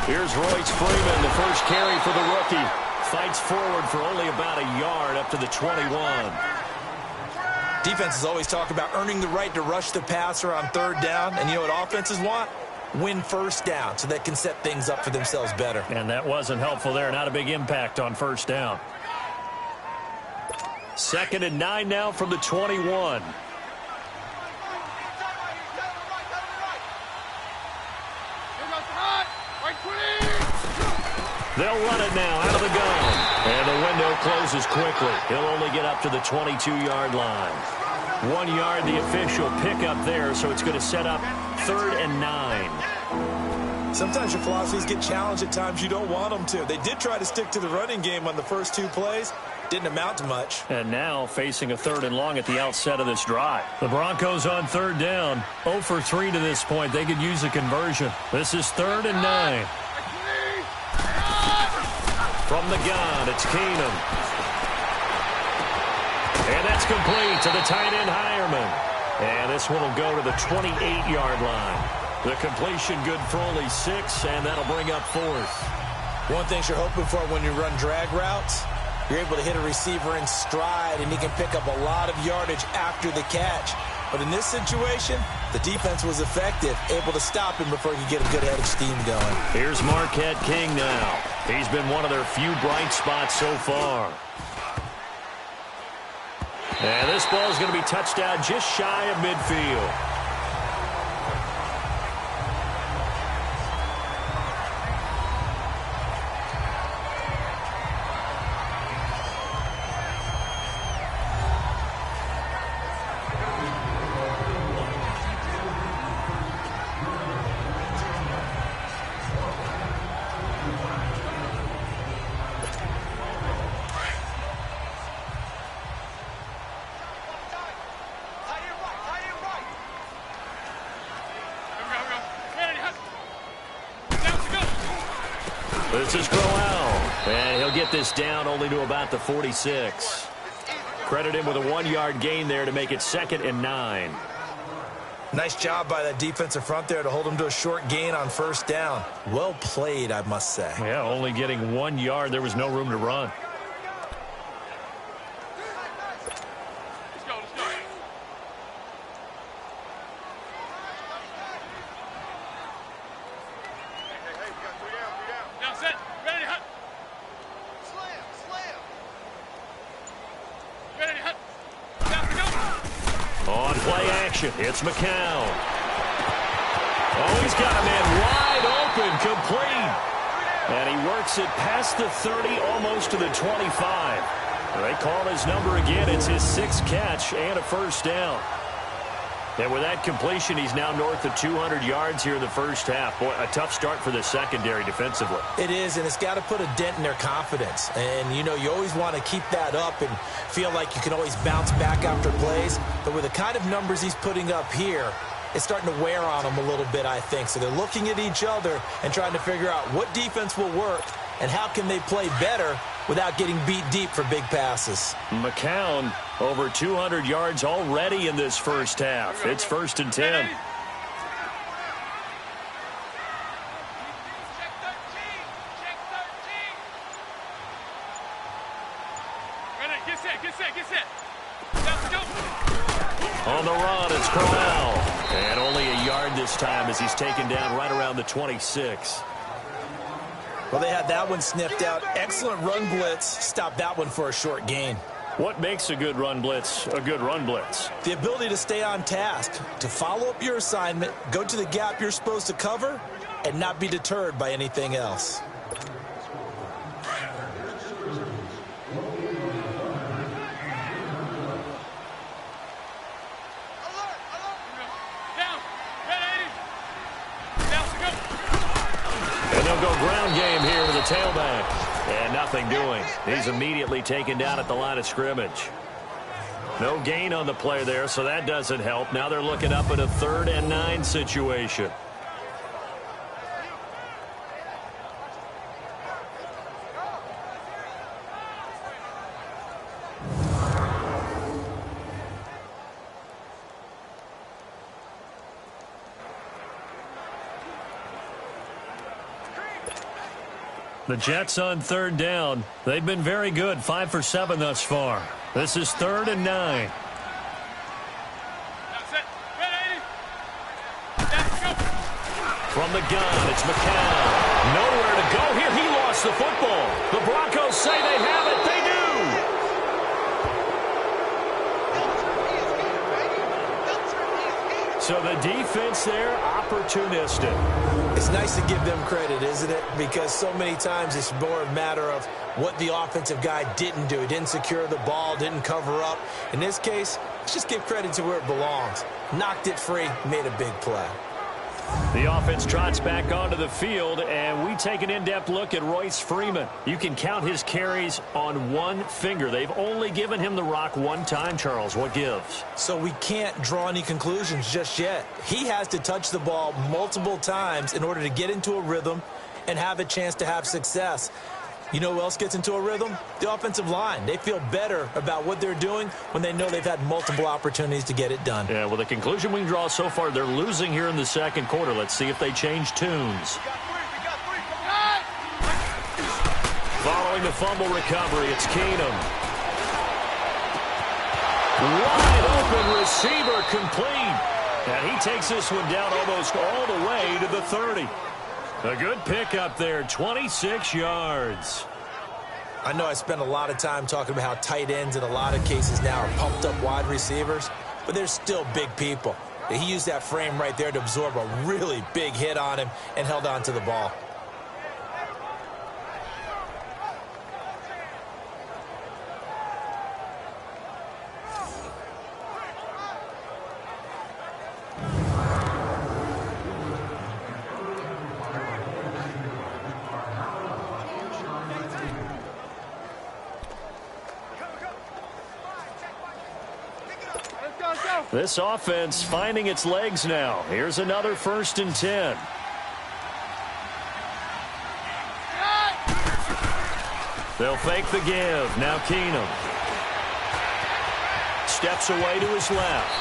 Here's Royce Freeman, the first carry for the rookie. Fights forward for only about a yard up to the 21. Defenses always talk about earning the right to rush the passer on 3rd down. And you know what offenses want? Win 1st down so they can set things up for themselves better. And that wasn't helpful there. Not a big impact on 1st down. 2nd and 9 now from the 21. They'll run it now out of the gun. And the window closes quickly. He'll only get up to the 22-yard line. 1 yard, the official pickup there, so it's going to set up 3rd and 9. Sometimes your philosophies get challenged at times you don't want them to. They did try to stick to the running game on the first 2 plays. Didn't amount to much. And now facing a 3rd and long at the outset of this drive. The Broncos on 3rd down. 0 for 3 to this point. They could use a conversion. This is 3rd and 9. From the gun, it's Keenum. And that's complete to the tight end, Hireman. And this one will go to the 28-yard line. The completion good for only 6, and that'll bring up 4th. One thing you're hoping for when you run drag routes, you're able to hit a receiver in stride, and he can pick up a lot of yardage after the catch. But in this situation, the defense was effective, able to stop him before he could get a good head of steam going. Here's Marquette King now. He's been one of their few bright spots so far. And this ball is going to be touched down just shy of midfield. This is Crowell, and he'll get this down only to about the 46. Credit him with a 1-yard gain there to make it 2nd and 9. Nice job by that defensive front there to hold him to a short gain on first down. Well played, I must say. Yeah, only getting 1 yard. There was no room to run. Let's go, let's go. Hey, we got 3 down, 3 down. Now set, ready, hut. Slam, slam. Ready, hut. Down to go. On play action, it's McCown. Oh, he's got a man wide open, complete. And he works it past the 30, almost to the 25. They call his number again. It's his 6th catch and a first down. And with that completion, he's now north of 200 yards here in the first half. Boy, a tough start for the secondary defensively. It is, and it's got to put a dent in their confidence. And, you know, you always want to keep that up and feel like you can always bounce back after plays. But with the kind of numbers he's putting up here, it's starting to wear on them a little bit, I think. So they're looking at each other and trying to figure out what defense will work and how can they play better without getting beat deep for big passes. McCown over 200 yards already in this first half. It's 1st and 10. Check 13. Check 13. Ready, get set, get set, get set. Let's go. On the run, it's Corral. And only a yard this time as he's taken down right around the 26. Well, they had that one sniffed out. Excellent run blitz. Stopped that one for a short gain. What makes a good run blitz a good run blitz? The ability to stay on task, to follow up your assignment, go to the gap you're supposed to cover, and not be deterred by anything else. They'll go ground game here with a tailback. And nothing doing. He's immediately taken down at the line of scrimmage. No gain on the play there, so that doesn't help. Now they're looking up at a 3rd and 9 situation. The Jets on 3rd down. They've been very good, 5 for 7 thus far. This is 3rd and 9. From the gun, it's McCown. Nowhere to go here. He lost the football. The Broncos say they have it. They do. So the defense there, opportunistic. It's nice to give them credit, isn't it? Because so many times it's more a matter of what the offensive guy didn't do. He didn't secure the ball, didn't cover up. In this case, let's just give credit to where it belongs. Knocked it free, made a big play. The offense trots back onto the field, and we take an in-depth look at Royce Freeman. You can count his carries on one finger. They've only given him the rock one time, Charles. What gives? So we can't draw any conclusions just yet. He has to touch the ball multiple times in order to get into a rhythm and have a chance to have success. You know who else gets into a rhythm? The offensive line. They feel better about what they're doing when they know they've had multiple opportunities to get it done. Yeah, well, the conclusion we can draw so far, they're losing here in the second quarter. Let's see if they change tunes. Following the fumble recovery, it's Keenum. Wide open receiver complete. And he takes this one down almost all the way to the 30. A good pickup there, 26 yards. I know I spent a lot of time talking about how tight ends in a lot of cases now are pumped up wide receivers, but they're still big people. He used that frame right there to absorb a really big hit on him and held on to the ball. This offense finding its legs now. Here's another 1st and 10. They'll fake the give. Now Keenum. Steps away to his left.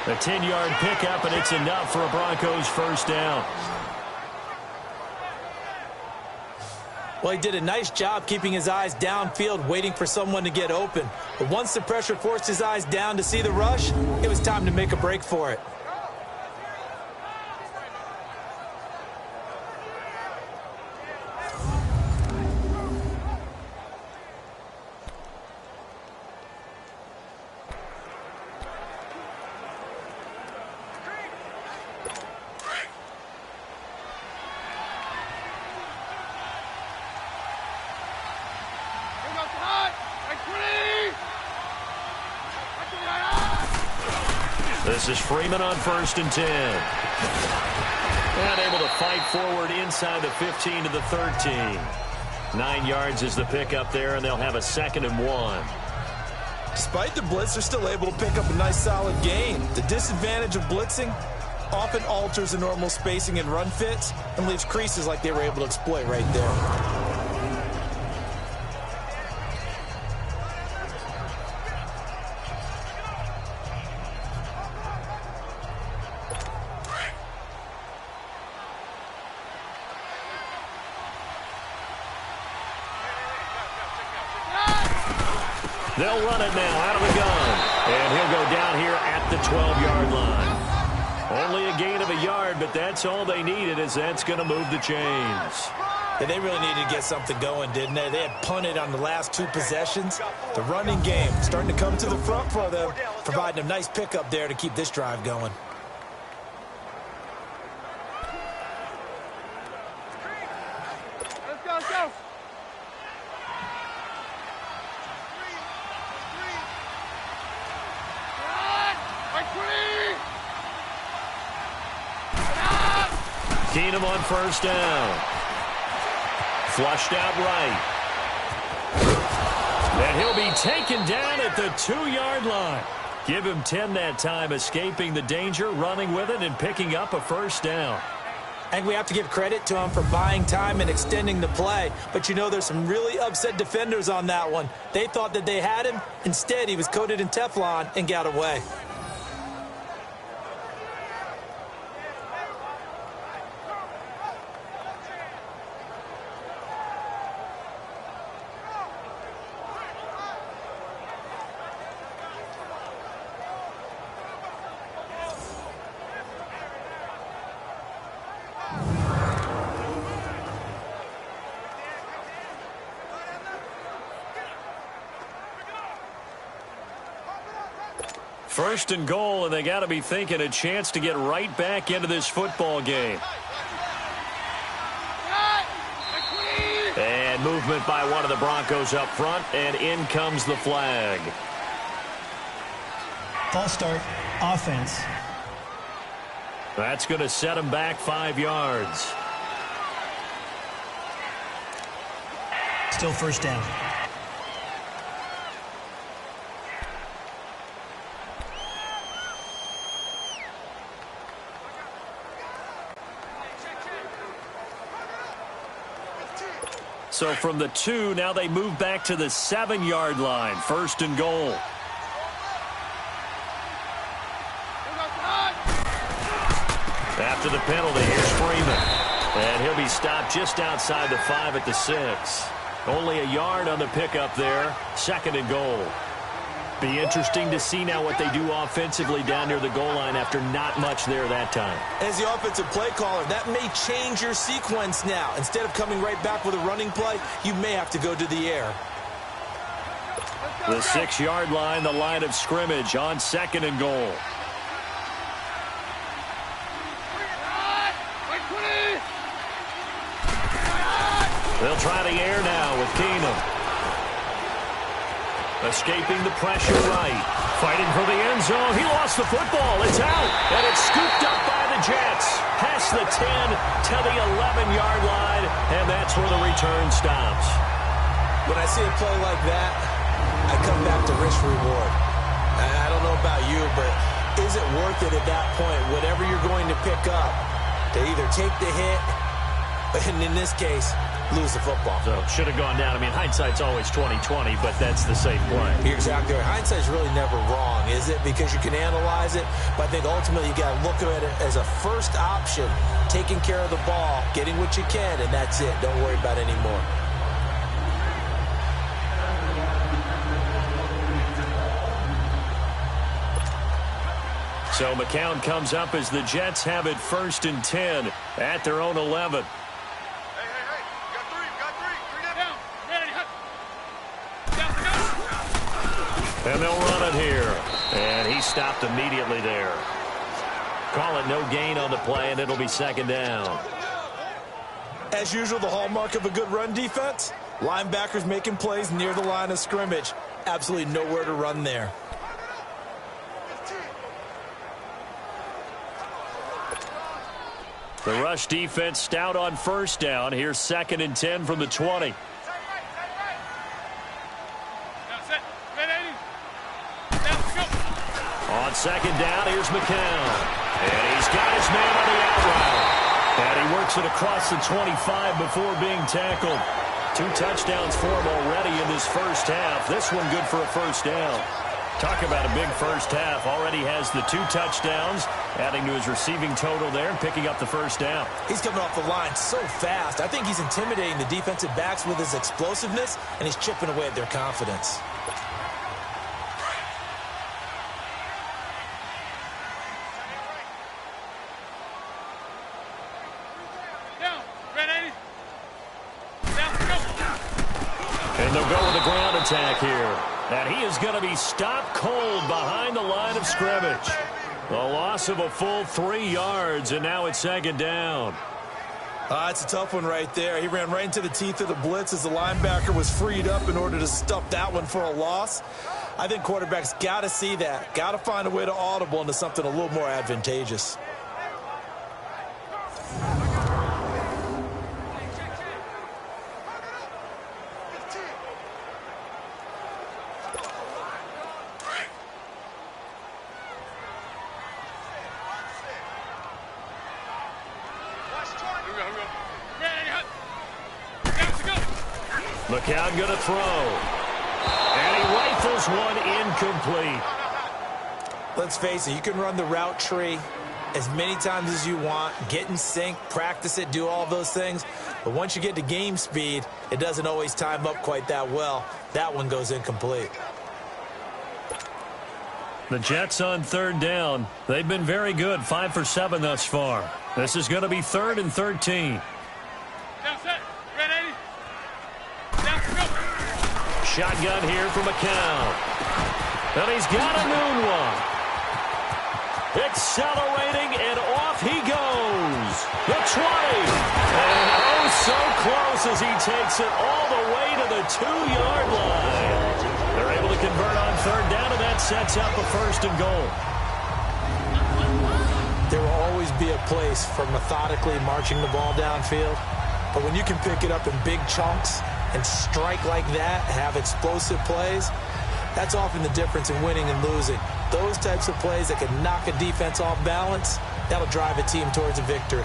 A 10-yard pickup, and it's enough for a Broncos first down. Well, he did a nice job keeping his eyes downfield, waiting for someone to get open. But once the pressure forced his eyes down to see the rush, it was time to make a break for it. This is Freeman on 1st and 10. And able to fight forward inside the 15 to the 13. 9 yards is the pickup there, and they'll have a 2nd and 1. Despite the blitz, they're still able to pick up a nice solid gain. The disadvantage of blitzing often alters the normal spacing and run fits and leaves creases like they were able to exploit right there. They'll run it now out of the gun. And he'll go down here at the 12-yard line. Only a gain of a yard, but that's all they needed, as that's going to move the chains. Yeah, they really needed to get something going, didn't they? They had punted on the last 2 possessions. The running game starting to come to the front for them, providing a nice pickup there to keep this drive going. Let's go, let's go. Keenum on 1st down. Flushed out right. And he'll be taken down at the 2-yard line. Give him 10 that time, escaping the danger, running with it, and picking up a 1st down. And we have to give credit to him for buying time and extending the play. But, you know, there's some really upset defenders on that one. They thought that they had him. Instead, he was coated in Teflon and got away. First and goal, and they got to be thinking a chance to get right back into this football game. And movement by one of the Broncos up front, and in comes the flag. False start, offense. That's going to set them back 5 yards. Still 1st down. So from the 2, now they move back to the 7-yard line. 1st and goal. After the penalty, here's Freeman. And he'll be stopped just outside the 5 at the 6. Only a yard on the pickup there. 2nd and goal. Be interesting to see now what they do offensively down near the goal line after not much there that time. As the offensive play caller, that may change your sequence now. Instead of coming right back with a running play, you may have to go to the air. The 6-yard line, the line of scrimmage on 2nd and goal. They'll try the air now with Keenum. Escaping the pressure right. Fighting for the end zone. He lost the football. It's out. And it's scooped up by the Jets. Past the 10 to the 11-yard line. And that's where the return stops. When I see a play like that, I come back to risk reward. I don't know about you, but is it worth it at that point, whatever you're going to pick up, to either take the hit, and in this case, lose the football. So should have gone down. I mean, hindsight's always 20/20, but that's the safe play. You're exactly right. Hindsight's really never wrong, is it? Because you can analyze it, but I think ultimately you got to look at it as a first option, taking care of the ball, getting what you can, and that's it. Don't worry about it anymore. So McCown comes up as the Jets have it 1st and 10 at their own 11. Hey, you got three. Three down. Ready, hut. Down, go. And they'll run it here. And he stopped immediately there. Call it no gain on the play, and it'll be 2nd down. As usual, the hallmark of a good run defense, linebackers making plays near the line of scrimmage. Absolutely nowhere to run there. The rush defense stout on 1st down. Here's 2nd and 10 from the 20. Now set. Ready. Down, go. On 2nd down, here's McCown. And he's got his man on the out route. And he works it across the 25 before being tackled. 2 touchdowns for him already in this first half. This one good for a 1st down. Talk about a big first half. Already has the 2 touchdowns, adding to his receiving total there and picking up the 1st down. He's coming off the line so fast. I think he's intimidating the defensive backs with his explosiveness, and he's chipping away at their confidence. Down. Ready. Down, go. And they'll go with a ground attack here. And he is going to be stopped cold behind the line of scrimmage. A loss of a full 3 yards, and now it's 2nd down. It's a tough one right there. He ran right into the teeth of the blitz as the linebacker was freed up in order to stuff that one for a loss. I think quarterbacks got to see that. Got to find a way to audible into something a little more advantageous. McCown going to throw. And he rifles one incomplete. Let's face it, you can run the route tree as many times as you want, get in sync, practice it, do all those things. But once you get to game speed, it doesn't always time up quite that well. That one goes incomplete. The Jets on 3rd down. They've been very good, 5 for 7 thus far. This is going to be 3rd and 13. Down, set. Ready. Down, go. Shotgun here for McCown. And he's got a noon one. Accelerating, and off he goes. The 20. And oh, so close as he takes it all the way to the 2-yard line. They're able to convert on 3rd down, and that sets up a 1st and goal. There will always be a place for methodically marching the ball downfield. But when you can pick it up in big chunks and strike like that, have explosive plays, that's often the difference in winning and losing. Those types of plays that can knock a defense off balance, that'll drive a team towards a victory.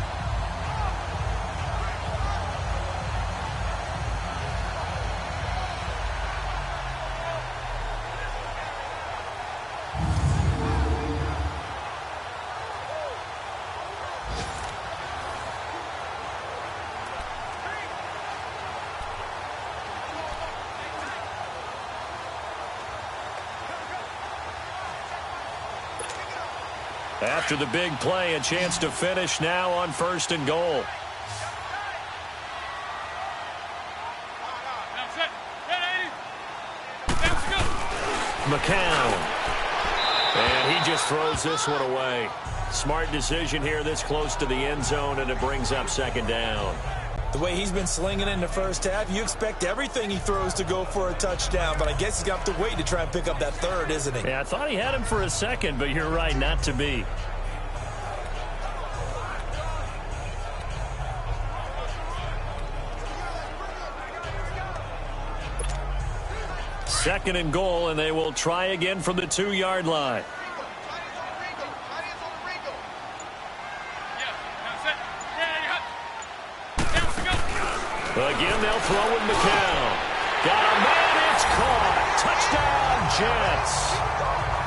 After the big play, a chance to finish now on 1st and goal. McCown. And he just throws this one away. Smart decision here this close to the end zone, and it brings up 2nd down. The way he's been slinging in the first half, you expect everything he throws to go for a touchdown, but I guess he's got to wait to try and pick up that 3rd, isn't he? Yeah, I thought he had him for a second, but you're right, not to be. Second and goal, and they will try again from the 2-yard line. Again, they'll throw with McCown. Got a man, it's caught. Touchdown, Jets.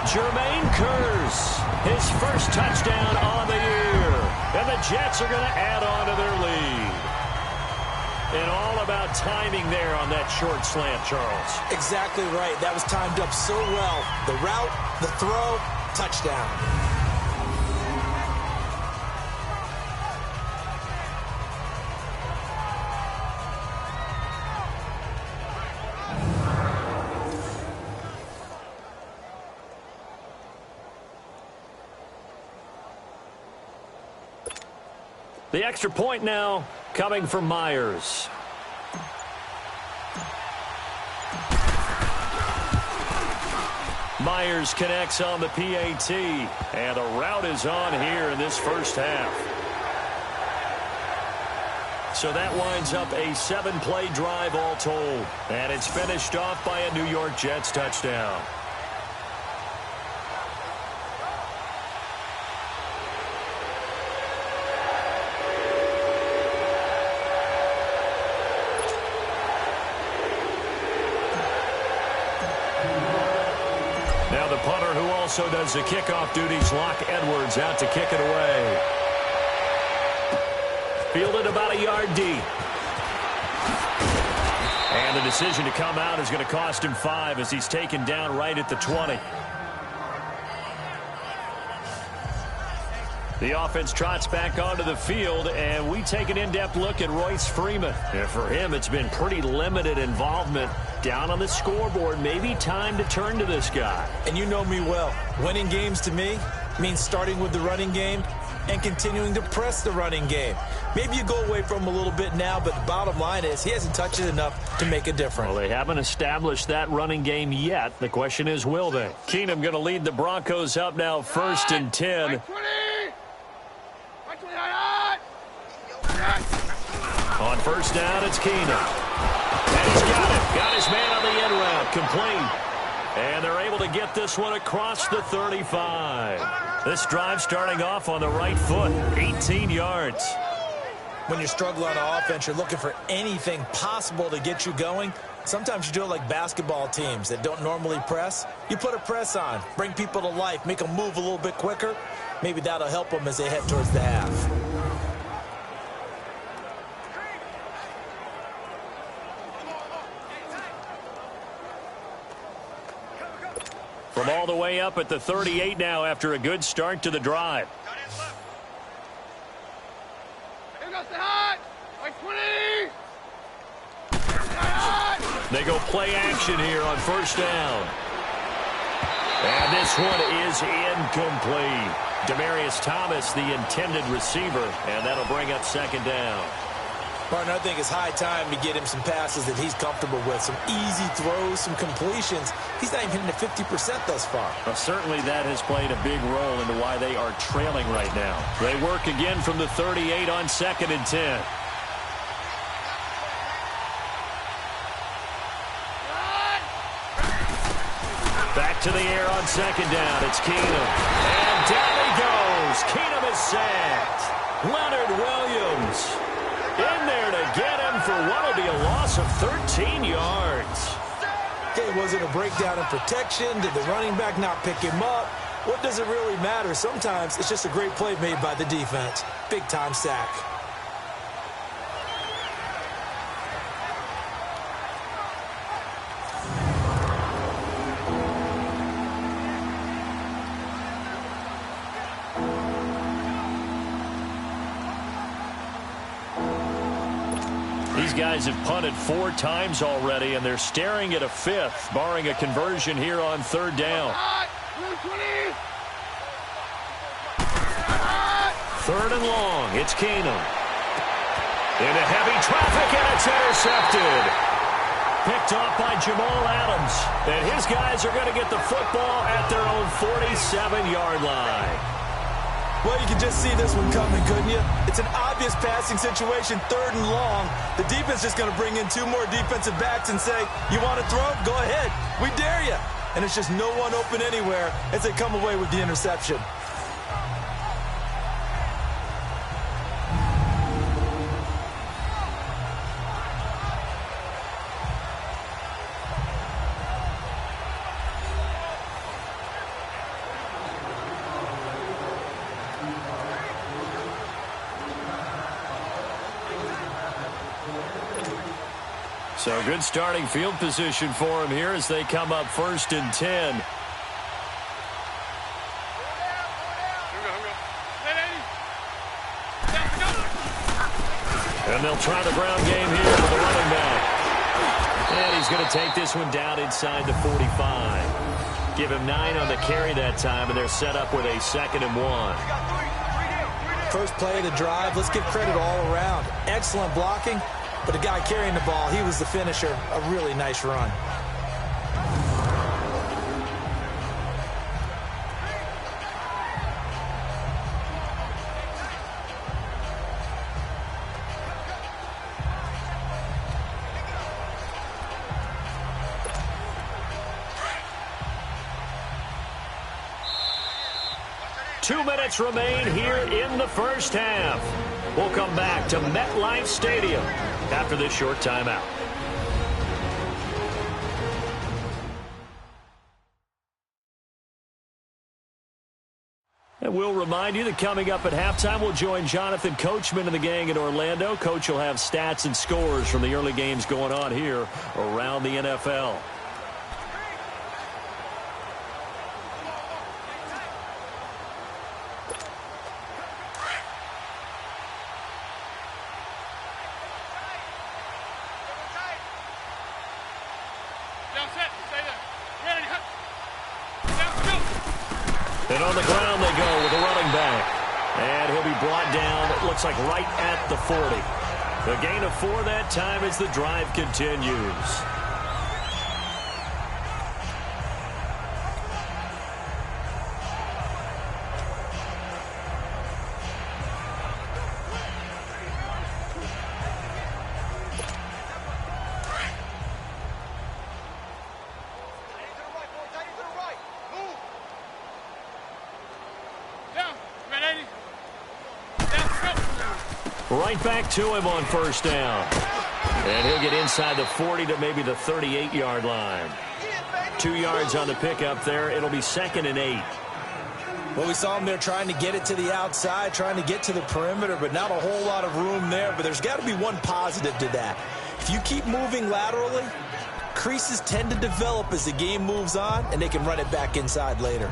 Jermaine Kearse, his first touchdown on the year. And the Jets are going to add on to their lead. And all about timing there on that short slant, Charles. Exactly right. That was timed up so well. The route, the throw, touchdown. The extra point now coming from Myers. Myers connects on the PAT, and a route is on here in this first half. So that winds up a 7-play drive all told, and it's finished off by a New York Jets touchdown. Now the punter, who also does the kickoff duties, Locke Edwards, out to kick it away. Fielded about a yard deep. And the decision to come out is going to cost him 5 as he's taken down right at the 20. The offense trots back onto the field, and we take an in-depth look at Royce Freeman. And for him, it's been pretty limited involvement down on the scoreboard. Maybe time to turn to this guy. And you know me well. Winning games to me means starting with the running game and continuing to press the running game. Maybe you go away from him a little bit now, but the bottom line is he hasn't touched it enough to make a difference. Well, they haven't established that running game yet. The question is, will they? Keenum going to lead the Broncos up now, 1st and 10. On first down, it's Keenum. And he's got it. Got his man on the end route. Complete. And they're able to get this one across the 35. This drive starting off on the right foot. 18 yards. When you struggle on offense, you're looking for anything possible to get you going. Sometimes you do it like basketball teams that don't normally press. You put a press on, bring people to life, make them move a little bit quicker. Maybe that'll help them as they head towards the half. From all the way up at the 38 now after a good start to the drive. They go play action here on first down. And this one is incomplete. Demaryius Thomas, the intended receiver, and that'll bring up second down. Martin, I think it's high time to get him some passes that he's comfortable with. Some easy throws, some completions. He's not even hitting the 50% thus far. Well, certainly that has played a big role into why they are trailing right now. They work again from the 38 on 2nd and 10. Back to the air on 2nd down. It's Keenum. And down he goes. Keenum is sacked. Leonard Williams in there to get him for what will be a loss of 13 yards. Okay, was it a breakdown in protection? Did the running back not pick him up? What does it really matter? Sometimes it's just a great play made by the defense. Big-time sack. These guys have punted 4 times already, and they're staring at a 5th, barring a conversion here on 3rd down. 3rd and long. It's Keenum. Into heavy traffic, and it's intercepted. Picked off by Jamal Adams. And his guys are going to get the football at their own 47-yard line. Well, you can just see this one coming, couldn't you? It's an obvious passing situation, 3rd and long. The defense is just going to bring in 2 more defensive backs and say, you want to throw? Go ahead. We dare you. And it's just no one open anywhere as they come away with the interception. So good starting field position for him here as they come up 1st and 10. And they'll try the ground game here with the running back. And he's going to take this one down inside the 45. Give him 9 on the carry that time, and they're set up with a 2nd and 1. First play of the drive, let's give credit all around. Excellent blocking, but the guy carrying the ball, he was the finisher. A really nice run. Remain here in the first half. We'll come back to MetLife Stadium after this short timeout. And we'll remind you that coming up at halftime, we'll join Jonathan Coachman and the gang in Orlando. Coach will have stats and scores from the early games going on here around the NFL. And on the ground they go with the running back. And he'll be brought down, it looks like right at the 40. The gain of 4 that time as the drive continues. Right back to him on 1st down. And he'll get inside the 40 to maybe the 38-yard line. 2 yards on the pickup there. It'll be 2nd and 8. Well, we saw him there trying to get it to the outside, trying to get to the perimeter, but not a whole lot of room there. But there's got to be one positive to that. If you keep moving laterally, creases tend to develop as the game moves on, and they can run it back inside later.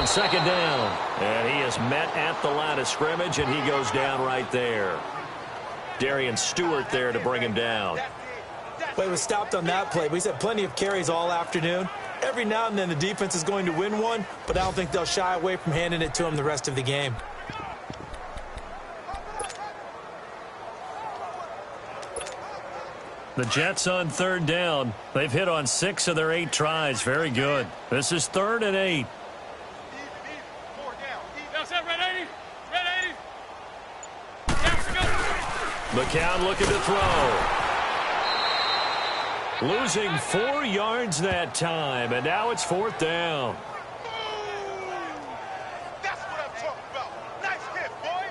Second down, and he is met at the line of scrimmage, and he goes down right there. Darian Stewart there to bring him down. Well, he was stopped on that play, but he's had plenty of carries all afternoon. Every now and then the defense is going to win one, but I don't think they'll shy away from handing it to him the rest of the game. The Jets on 3rd down. They've hit on 6 of their 8 tries. Very good. This is 3rd and 8. McCown looking to throw. Losing 4 yards that time, and now it's 4th down. That's what I'm talking about. Nice hit, boy.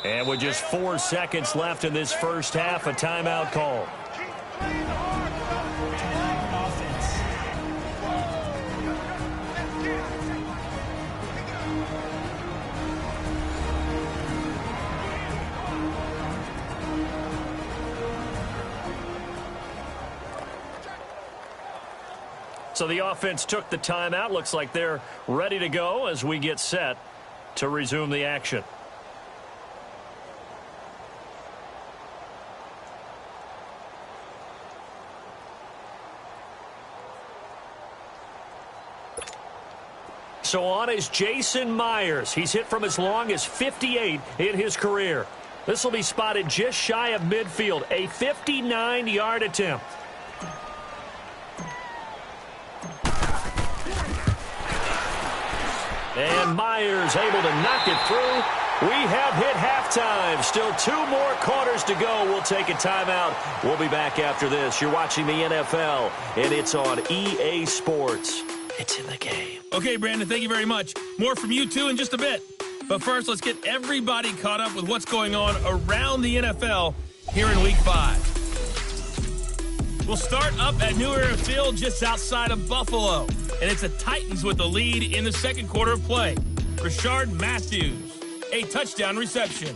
And with just 4 seconds left in this first half, a timeout call. So the offense took the timeout. Looks like they're ready to go as we get set to resume the action. So on is Jason Myers. He's hit from as long as 58 in his career. This will be spotted just shy of midfield, a 59-yard attempt. And Myers able to knock it through. We have hit halftime. Still 2 more quarters to go. We'll take a timeout. We'll be back after this. You're watching the NFL, and it's on EA Sports. It's in the game. Okay, Brandon, thank you very much. More from you, too, in just a bit. But first, let's get everybody caught up with what's going on around the NFL here in Week 5. We'll start up at New Era Field just outside of Buffalo. And it's the Titans with the lead in the second quarter of play. Rashard Matthews, a touchdown reception.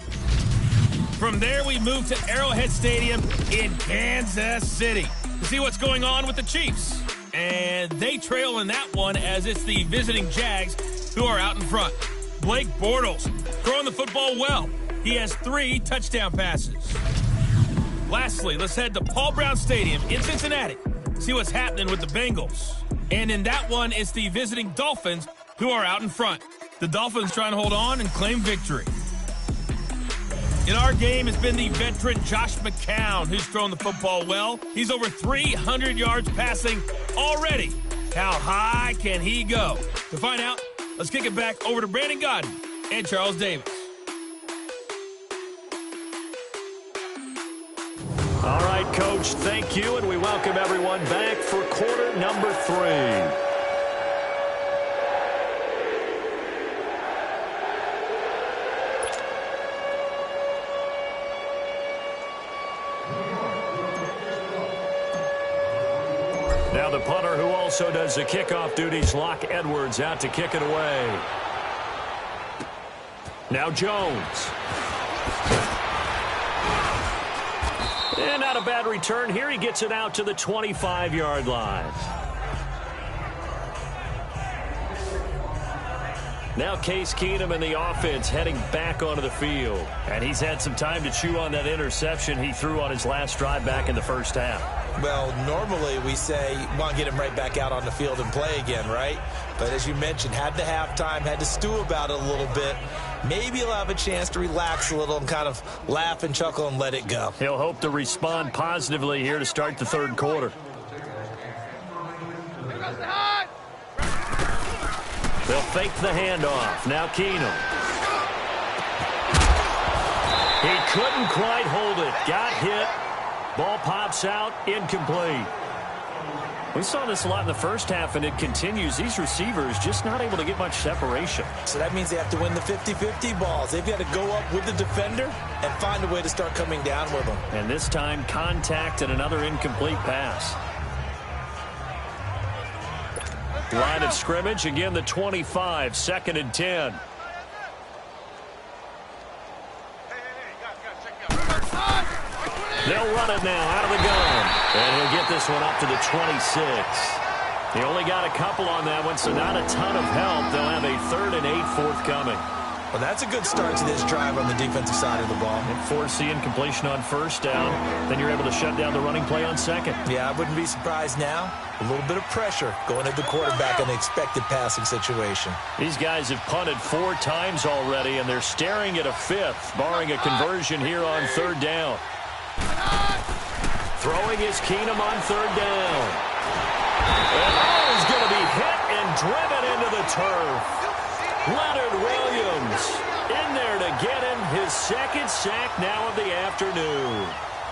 From there, we move to Arrowhead Stadium in Kansas City to see what's going on with the Chiefs. And they trail in that one as it's the visiting Jags who are out in front. Blake Bortles throwing the football well. He has 3 touchdown passes. Lastly, let's head to Paul Brown Stadium in Cincinnati. See what's happening with the Bengals. And in that one, it's the visiting Dolphins who are out in front. The Dolphins trying to hold on and claim victory. In our game, it's been the veteran Josh McCown who's thrown the football well. He's over 300 yards passing already. How high can he go? To find out, let's kick it back over to Brandon Godden and Charles Davis. All right, Coach, thank you, and we welcome everyone back for quarter number 3. Now the punter who also does the kickoff duties, Locke Edwards, out to kick it away. Now Jones. And not a bad return here. He gets it out to the 25-yard line. Now Case Keenum and the offense heading back onto the field. And he's had some time to chew on that interception he threw on his last drive back in the first half. Well, normally we say you want to get him right back out on the field and play again, right? But as you mentioned, had the halftime, had to stew about it a little bit. Maybe he'll have a chance to relax a little and kind of laugh and chuckle and let it go. He'll hope to respond positively here to start the third quarter. They'll fake the handoff. Now Keenum. He couldn't quite hold it. Got hit. Ball pops out. Incomplete. We saw this a lot in the first half, and it continues. These receivers just not able to get much separation. So that means they have to win the 50-50 balls. They've got to go up with the defender and find a way to start coming down with them. And this time, contact and another incomplete pass. Line of scrimmage, again the 25, 2nd and 10. They'll run it now out of the gun. And he'll get this one up to the 26. He only got a couple on that one, so not a ton of help. They'll have a 3rd and 8 forthcoming. Well, that's a good start to this drive on the defensive side of the ball. And foreseeing completion on first down. Then you're able to shut down the running play on second. Yeah, I wouldn't be surprised now. A little bit of pressure going at the quarterback in the expected passing situation. These guys have punted 4 times already, and they're staring at a 5th, barring a conversion here on 3rd down. Throwing is Keenum on 3rd down. And he's going to be hit and driven into the turf. Leonard Williams in there to get him his 2nd sack now of the afternoon.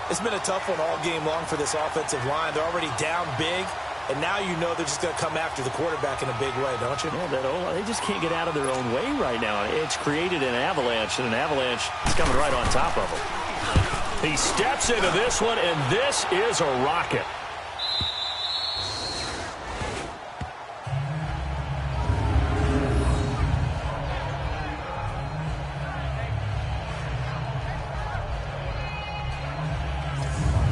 It's been a tough one all game long for this offensive line. They're already down big, and now you know they're just going to come after the quarterback in a big way, don't you? Yeah, they just can't get out of their own way right now. It's created an avalanche, and an avalanche is coming right on top of them. He steps into this one, and this is a rocket.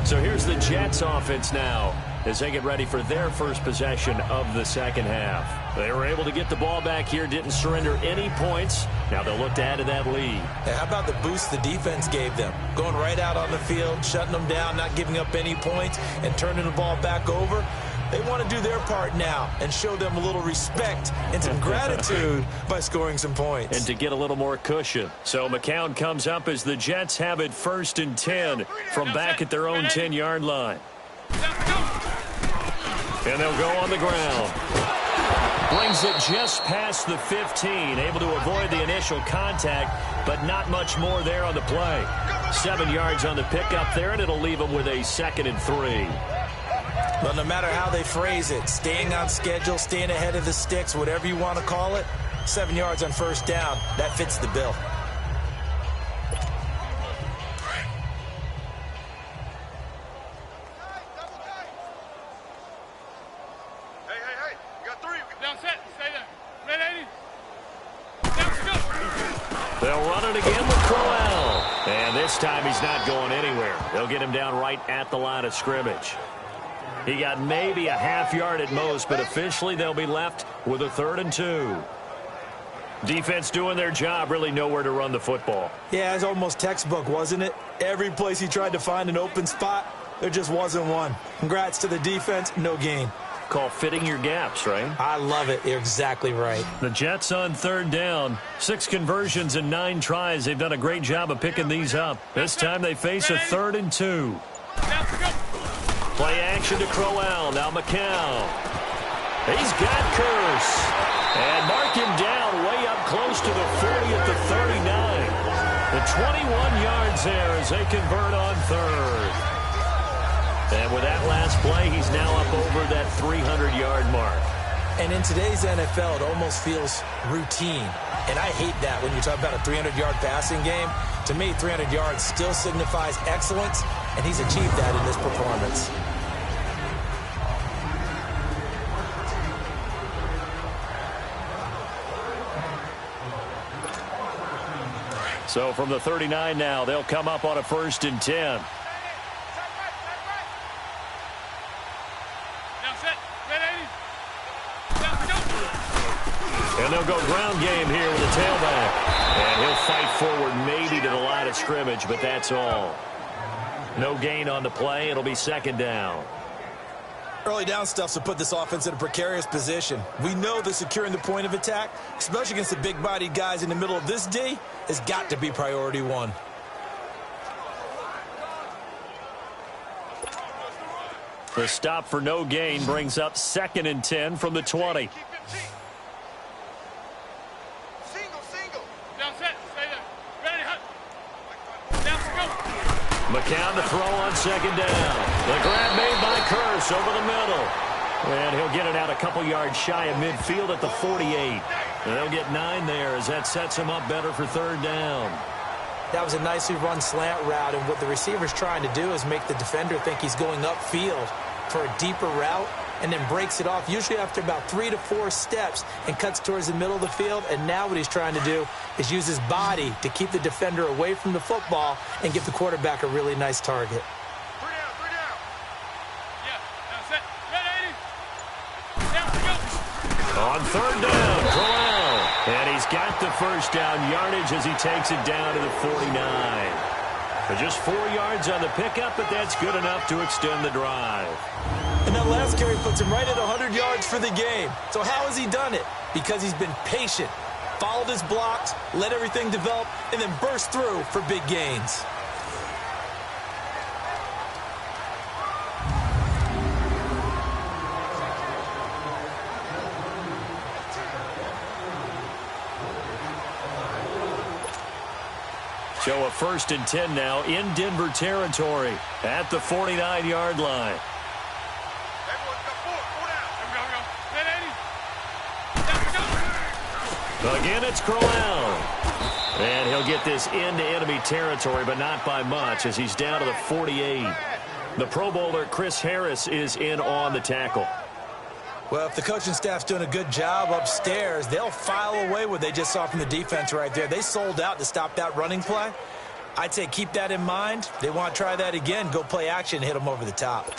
So here's the Jets offense now as they get ready for their first possession of the second half. They were able to get the ball back here, didn't surrender any points. Now they'll look to add to that lead. Hey, how about the boost the defense gave them? Going right out on the field, shutting them down, not giving up any points, and turning the ball back over. They want to do their part now and show them a little respect and some gratitude by scoring some points. And to get a little more cushion. So McCown comes up as the Jets have it 1st and 10 from back at their own 10-yard line. And they'll go on the ground. Brings it just past the 15, able to avoid the initial contact, but not much more there on the play. 7 yards on the pickup there, and it'll leave them with a 2nd and 3. Well, no matter how they phrase it, staying on schedule, staying ahead of the sticks, whatever you want to call it, 7 yards on 1st down, that fits the bill. They'll run it again with Crowell. And this time he's not going anywhere. They'll get him down right at the line of scrimmage. He got maybe a half yard at most, but officially they'll be left with a 3rd and 2. Defense doing their job, really nowhere to run the football. Yeah, it's almost textbook, wasn't it? Every place he tried to find an open spot, there just wasn't one. Congrats to the defense, no gain. Call fitting your gaps, right? I love it. You're exactly right. The Jets on 3rd down. 6 conversions and 9 tries. They've done a great job of picking these up. This time they face a 3rd and 2. Play action to Crowell. Now McCown. He's got Curse. And mark him down way up close to the 40 at the 39. The 21 yards there as they convert on 3rd. And with that last play, he's now up over that 300-yard mark. And in today's NFL, it almost feels routine. And I hate that when you talk about a 300-yard passing game. To me, 300 yards still signifies excellence, and he's achieved that in this performance. So from the 39 now, they'll come up on a 1st and 10. And they'll go ground game here with a tailback. And he'll fight forward maybe to the line of scrimmage, but that's all. No gain on the play. It'll be 2nd down. Early down stuff to put this offense in a precarious position. We know that securing the point of attack, especially against the big-bodied guys in the middle of this D, has got to be priority 1. The stop for no gain brings up 2nd and 10 from the 20. McCown to throw on 2nd down. The grab made by Curse over the middle. And he'll get it out a couple yards shy of midfield at the 48. And they'll get 9 there as that sets him up better for 3rd down. That was a nicely run slant route, and what the receiver's trying to do is make the defender think he's going upfield for a deeper route, and then breaks it off, usually after about 3 to 4 steps, and cuts towards the middle of the field. And now what he's trying to do is use his body to keep the defender away from the football and give the quarterback a really nice target. On 3rd down, Crowell. And he's got the 1st down yardage as he takes it down to the 49. Just 4 yards on the pickup, but that's good enough to extend the drive. And that last carry puts him right at 100 yards for the game. So how has he done it? Because he's been patient, followed his blocks, let everything develop, and then burst through for big gains. So a 1st and 10 now in Denver territory at the 49-yard line. Again, it's Crowell. And he'll get this into enemy territory, but not by much as he's down to the 48. The Pro Bowler Chris Harris is in on the tackle. Well, if the coaching staff's doing a good job upstairs, they'll file away what they just saw from the defense right there. They sold out to stop that running play. I'd say keep that in mind. They want to try that again. Go play action, hit them over the top.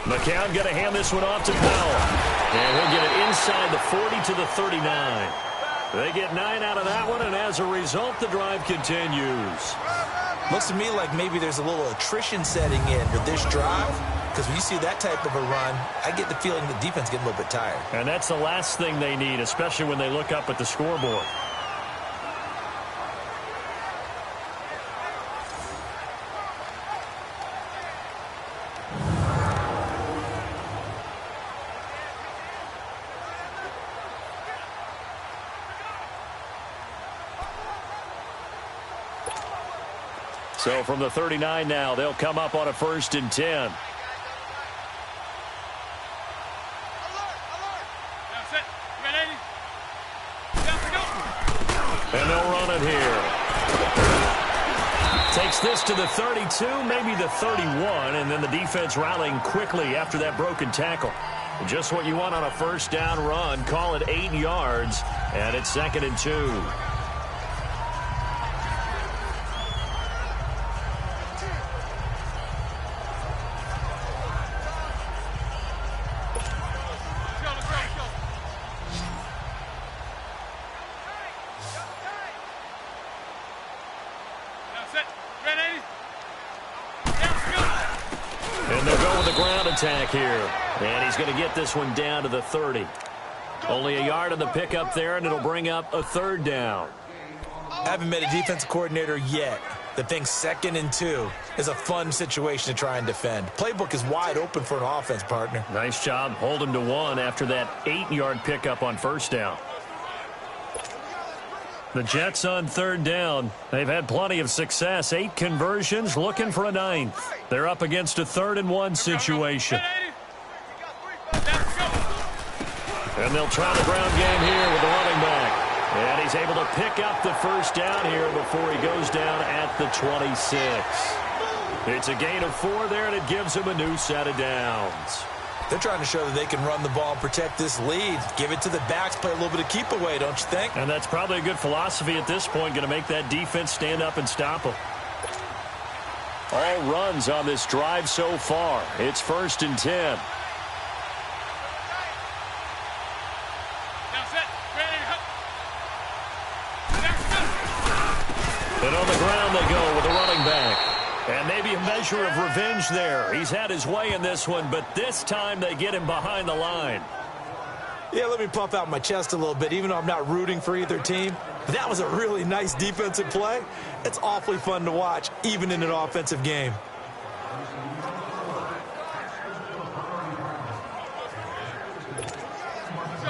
McCown going to hand this one off to Powell. And he'll get it inside the 40 to the 39. They get 9 out of that one, and as a result, the drive continues. Looks to me like maybe there's a little attrition setting in with this drive, because when you see that type of a run, I get the feeling the defense getting a little bit tired. And that's the last thing they need, especially when they look up at the scoreboard. So from the 39 now, they'll come up on a 1st and 10. And they'll run it here. Takes this to the 32, maybe the 31, and then the defense rallying quickly after that broken tackle. Just what you want on a 1st down run. Call it 8 yards, and it's 2nd and 2. And they'll go with the ground attack here. And he's going to get this one down to the 30. Only a yard on the pickup there, and it'll bring up a 3rd down. Haven't met a defensive coordinator yet that thinks 2nd and 2 is a fun situation to try and defend. Playbook is wide open for an offense, partner. Nice job holding to 1 after that 8-yard pickup on 1st down. The Jets on 3rd down. They've had plenty of success. 8 conversions, looking for a 9th. They're up against a 3rd and 1 situation. And they'll try the ground game here with the running back. And he's able to pick up the 1st down here before he goes down at the 26. It's a gain of 4 there, and it gives him a new set of downs. They're trying to show that they can run the ball and protect this lead. Give it to the backs, play a little bit of keep away, don't you think? And that's probably a good philosophy at this point, going to make that defense stand up and stop them. All runs on this drive so far. It's 1st and 10. And on the ground they go with the running back. And maybe a measure of revenge there. He's had his way in this one, but this time they get him behind the line. Yeah, let me puff out my chest a little bit, even though I'm not rooting for either team. But that was a really nice defensive play. It's awfully fun to watch, even in an offensive game.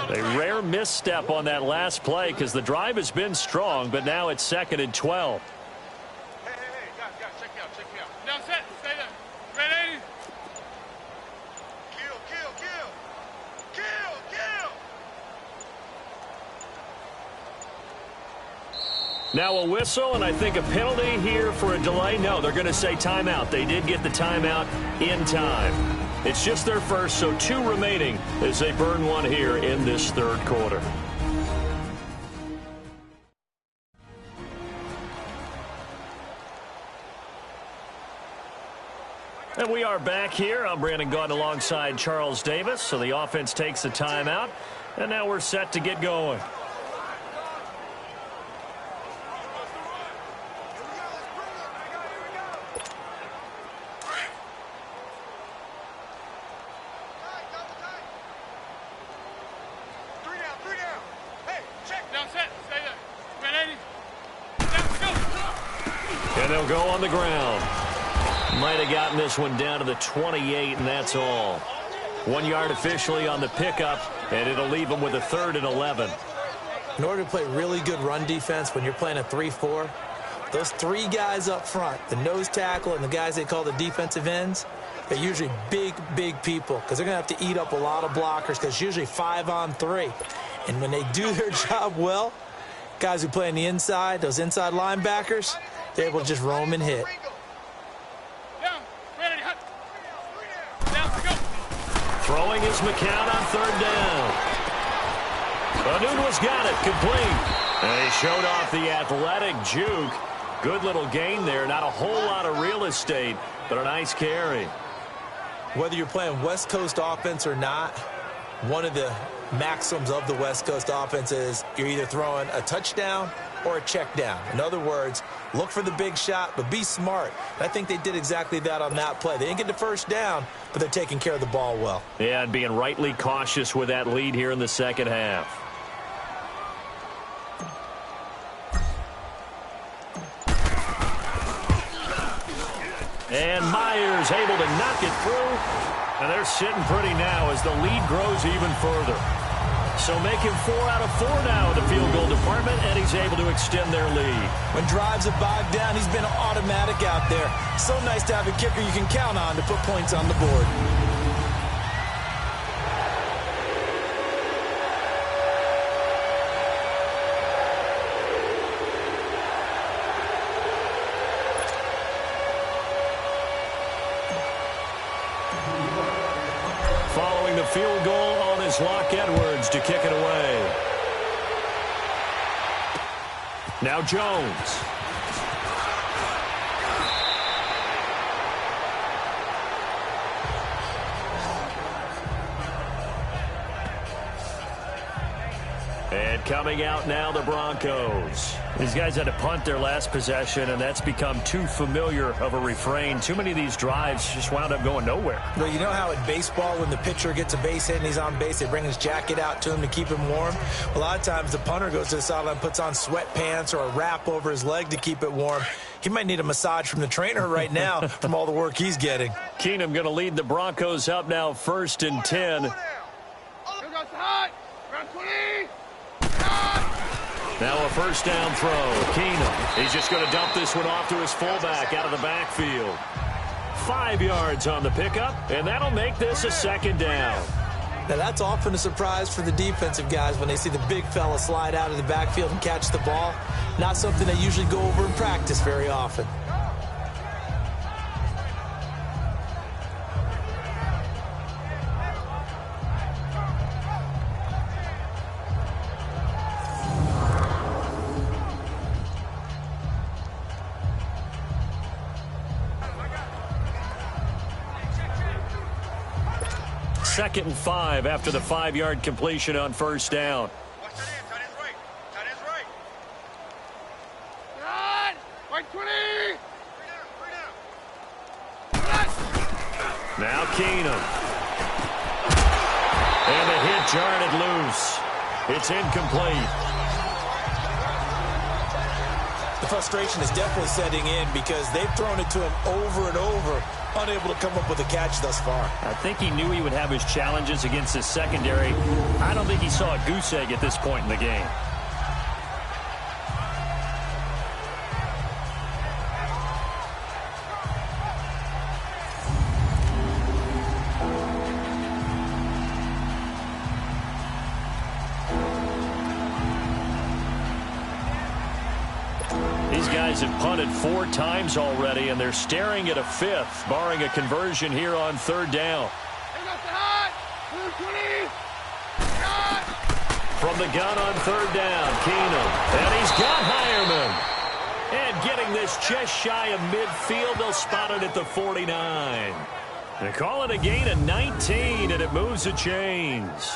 A rare misstep on that last play because the drive has been strong, but now it's 2nd and 12. Now a whistle, and I think a penalty here for a delay. No, they're going to say timeout. They did get the timeout in time. It's just their first, so 2 remaining as they burn 1 here in this 3rd quarter. And we are back here. I'm Brandon Gaudin alongside Charles Davis. So the offense takes a timeout, and now we're set to get going. And they'll go on the ground. Might have gotten this one down to the 28, and that's all. 1 yard officially on the pickup, and it'll leave them with a 3rd and 11. In order to play really good run defense when you're playing a 3-4, those 3 guys up front, the nose tackle and the guys they call the defensive ends, they're usually big, big people because they're going to have to eat up a lot of blockers because it's usually 5 on 3. And when they do their job well, guys who play on the inside, those inside linebackers, they're able to just roam and hit. Throwing is McCown on 3rd down. Anunwa's got it, complete. And he showed off the athletic juke. Good little gain there. Not a whole lot of real estate, but a nice carry. Whether you're playing West Coast offense or not, one of the maxims of the West Coast offense is you're either throwing a touchdown or a check down. In other words, look for the big shot, but be smart. I think they did exactly that on that play. They didn't get the first down, but they're taking care of the ball well. Yeah, and being rightly cautious with that lead here in the second half. And Myers able to knock it through. And they're sitting pretty now as the lead grows even further. So making 4 out of 4 now in the field goal department, and he's able to extend their lead. When drives are bogged down, he's been automatic out there. So nice to have a kicker you can count on to put points on the board. Following the field goal on his Locke Edwards to kick it away. Now Jones. And coming out now, the Broncos. These guys had to punt their last possession, and that's become too familiar of a refrain. Too many of these drives just wound up going nowhere. Well, you know how in baseball, when the pitcher gets a base hit and he's on base, they bring his jacket out to him to keep him warm? A lot of times the punter goes to the sideline, puts on sweatpants or a wrap over his leg to keep it warm. He might need a massage from the trainer right now from all the work he's getting. Keenum going to lead the Broncos up now 1st and 10. Now a first down throw. Keenum. He's just going to dump this one off to his fullback out of the backfield. 5 yards on the pickup, and that'll make this a second down. Now that's often a surprise for the defensive guys when they see the big fella slide out of the backfield and catch the ball. Not something they usually go over in practice very often. Second and 5 after the 5-yard completion on first down. Now Keenum. And the hit jarred it loose. It's incomplete. The frustration is definitely setting in because they've thrown it to him over and over, unable to come up with a catch thus far. I think he knew he would have his challenges against his secondary. I don't think he saw a goose egg at this point in the game. Have punted 4 times already, and they're staring at a 5th, barring a conversion here on 3rd down. From the gun on 3rd down, Keenum. And he's got Hireman. And getting this just shy of midfield, they'll spot it at the 49. They call it a gain of 19, and it moves the chains.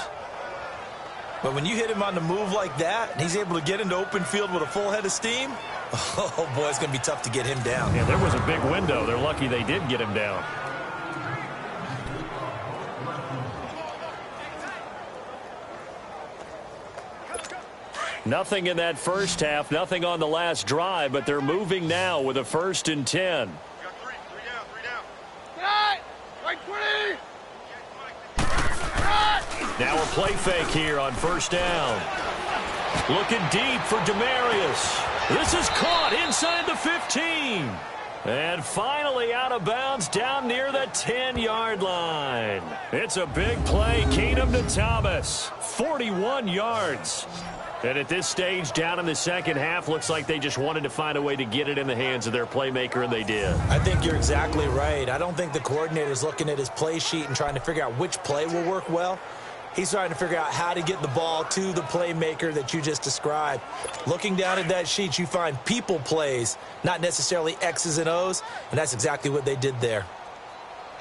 But when you hit him on the move like that, and he's able to get into open field with a full head of steam, oh, boy, it's going to be tough to get him down. Yeah, there was a big window. They're lucky they did get him down. Nothing in that first half, nothing on the last drive, but they're moving now with a 1st and 10. Now a play fake here on 1st down. Looking deep for Demarius. This is caught inside the 15. And finally out of bounds down near the 10-yard line. It's a big play. Keenum to Thomas. 41 yards. And at this stage, down in the second half, looks like they just wanted to find a way to get it in the hands of their playmaker, and they did. I think you're exactly right. I don't think the coordinator's looking at his play sheet and trying to figure out which play will work well. He's trying to figure out how to get the ball to the playmaker that you just described. Looking down at that sheet, you find people plays, not necessarily X's and O's, and that's exactly what they did there.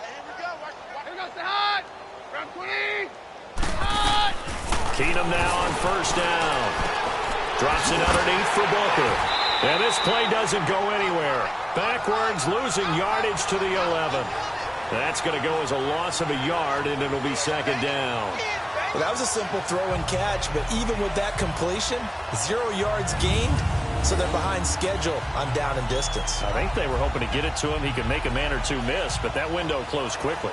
Here we go. Here goes the hot. Round 20. Keenum now on first down. Drops it underneath for Booker. And this play doesn't go anywhere. Backwards, losing yardage to the 11. That's going to go as a loss of a yard, and it'll be second down. Well, that was a simple throw and catch, but even with that completion, 0 yards gained, so they're behind schedule on down and distance. I think they were hoping to get it to him. He could make a man or two miss, but that window closed quickly.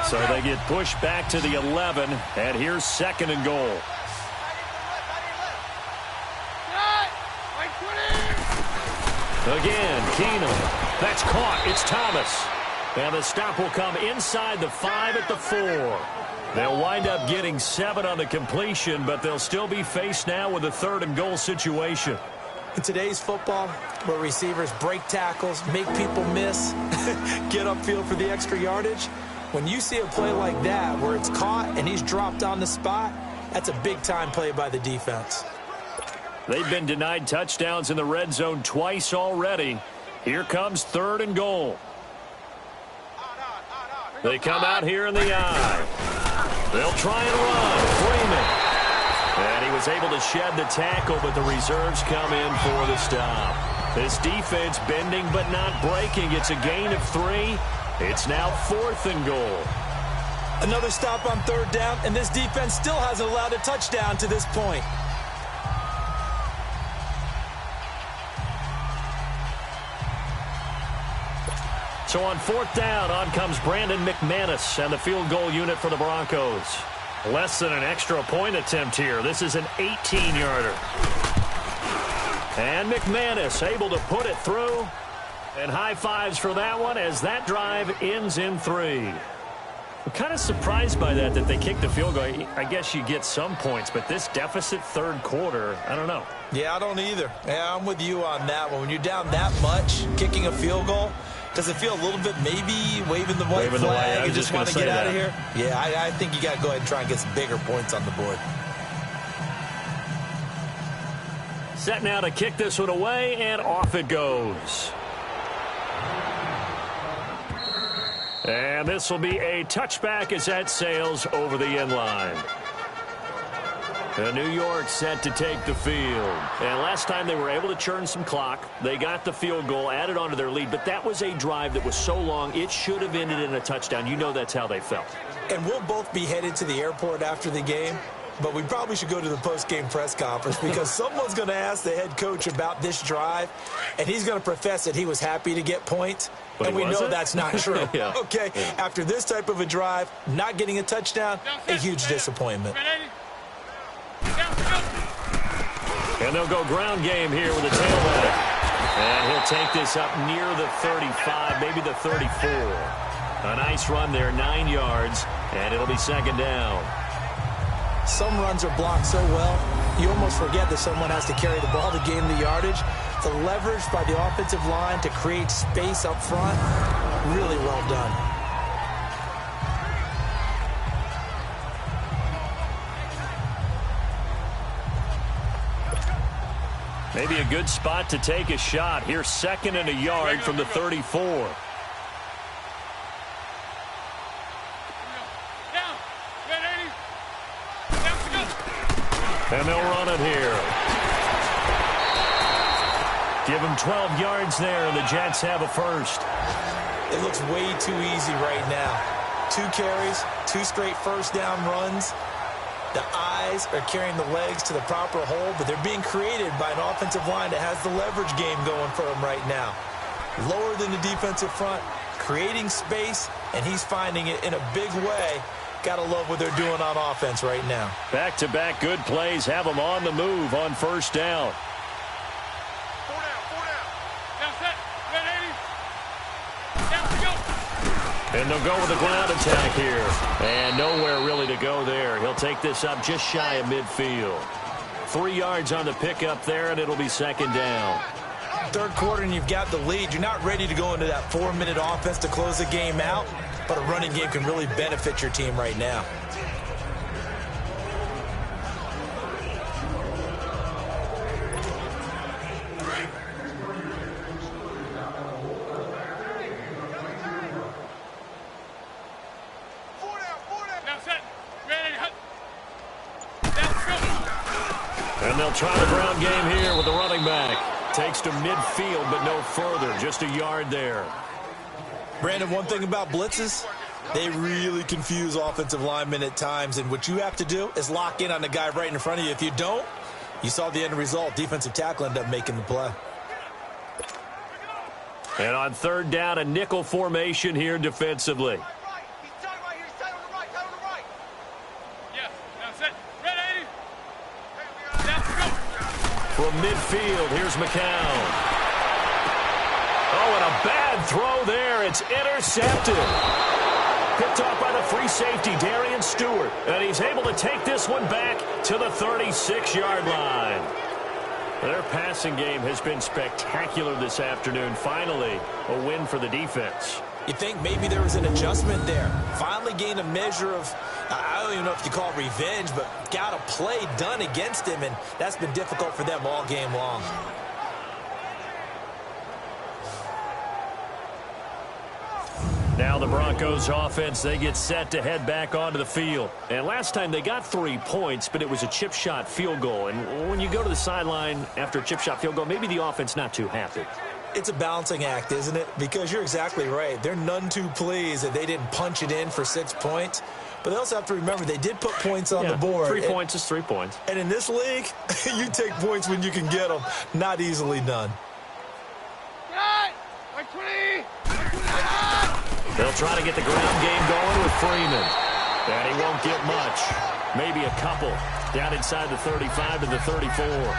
So they get pushed back to the 11, and here's second and goal. Again, Keenum. That's caught. It's Thomas. And the stop will come inside the 5 at the 4. They'll wind up getting 7 on the completion, but they'll still be faced now with a third and goal situation. In today's football, where receivers break tackles, make people miss, get upfield for the extra yardage, when you see a play like that where it's caught and he's dropped on the spot, that's a big-time play by the defense. They've been denied touchdowns in the red zone twice already. Here comes third and goal. They come out here in the eye. They'll try and run. Freeman. And he was able to shed the tackle, but the reserves come in for the stop. This defense bending but not breaking. It's a gain of 3. It's now fourth and goal. Another stop on third down, and this defense still hasn't allowed a touchdown to this point. So on fourth down, on comes Brandon McManus and the field goal unit for the Broncos. Less than an extra point attempt here. This is an 18-yarder. And McManus able to put it through. And high fives for that one as that drive ends in 3. I'm kind of surprised by that they kicked the field goal. I guess you get some points, but this deficit third quarter, I don't know. Yeah, I don't either. Yeah, I'm with you on that one. When you're down that much, kicking a field goal, does it feel a little bit maybe waving the white flag and just want to get out of here? Yeah, I think you got to go ahead and try and get some bigger points on the board. Set now to kick this one away, and off it goes. And this will be a touchback as that sails over the end line. New York set to take the field. And last time they were able to churn some clock. They got the field goal, added on to their lead. But that was a drive that was so long, it should have ended in a touchdown. You know that's how they felt. And we'll both be headed to the airport after the game. But we probably should go to the post-game press conference because someone's going to ask the head coach about this drive, and he's going to profess that he was happy to get points. But and we know that's not true. Yeah. Okay, yeah. After this type of a drive, not getting a touchdown, a huge disappointment. And they'll go ground game here with a tailback. And he'll take this up near the 35, maybe the 34. A nice run there, 9 yards, and it'll be second down. Some runs are blocked so well, you almost forget that someone has to carry the ball to gain the yardage. The leverage by the offensive line to create space up front, really well done. Maybe a good spot to take a shot. Here's second and a yard from the 34. And they'll run it here. Give them 12 yards there, and the Jets have a first. It looks way too easy right now. 2 carries, 2 straight first down runs. The eyes are carrying the legs to the proper hole, but they're being created by an offensive line that has the leverage game going for them right now. Lower than the defensive front, creating space, and he's finding it in a big way. Gotta love what they're doing on offense right now. Back-to-back good plays have them on the move on first down. 4 down. Down set. Red 80. Down to go. And they'll go with a ground attack here. And nowhere really to go there. He'll take this up just shy of midfield. 3 yards on the pickup there, and it'll be second down. Third quarter, and you've got the lead. You're not ready to go into that 4-minute offense to close the game out. But a running game can really benefit your team right now. they'll try the ground game here with the running back. Takes to midfield, but no further. Just a yard there. Brandon, one thing about blitzes, they really confuse offensive linemen at times, and what you have to do is lock in on the guy right in front of you. If you don't, you saw the end result. Defensive tackle ended up making the play. And on third down, a nickel formation here defensively. From midfield, here's McCown. Oh, and a bad throw there. It's intercepted. Picked off by the free safety, Darian Stewart. And he's able to take this one back to the 36-yard line. Their passing game has been spectacular this afternoon. Finally, a win for the defense. You think maybe there was an adjustment there. Finally gained a measure of, I don't even know if you call it revenge, but got a play done against him, and that's been difficult for them all game long. Now the Broncos offense, they get set to head back onto the field. And last time they got 3 points, but it was a chip shot field goal. And when you go to the sideline after a chip shot field goal, maybe the offense not too happy. It's a balancing act, isn't it? Because you're exactly right. They're none too pleased that they didn't punch it in for 6 points. But they also have to remember they did put points on the board. 3 points is 3 points. And in this league, you take points when you can get them. Not easily done. They'll try to get the ground game going with Freeman. And he won't get much. Maybe a couple. Down inside the 35 to the 34.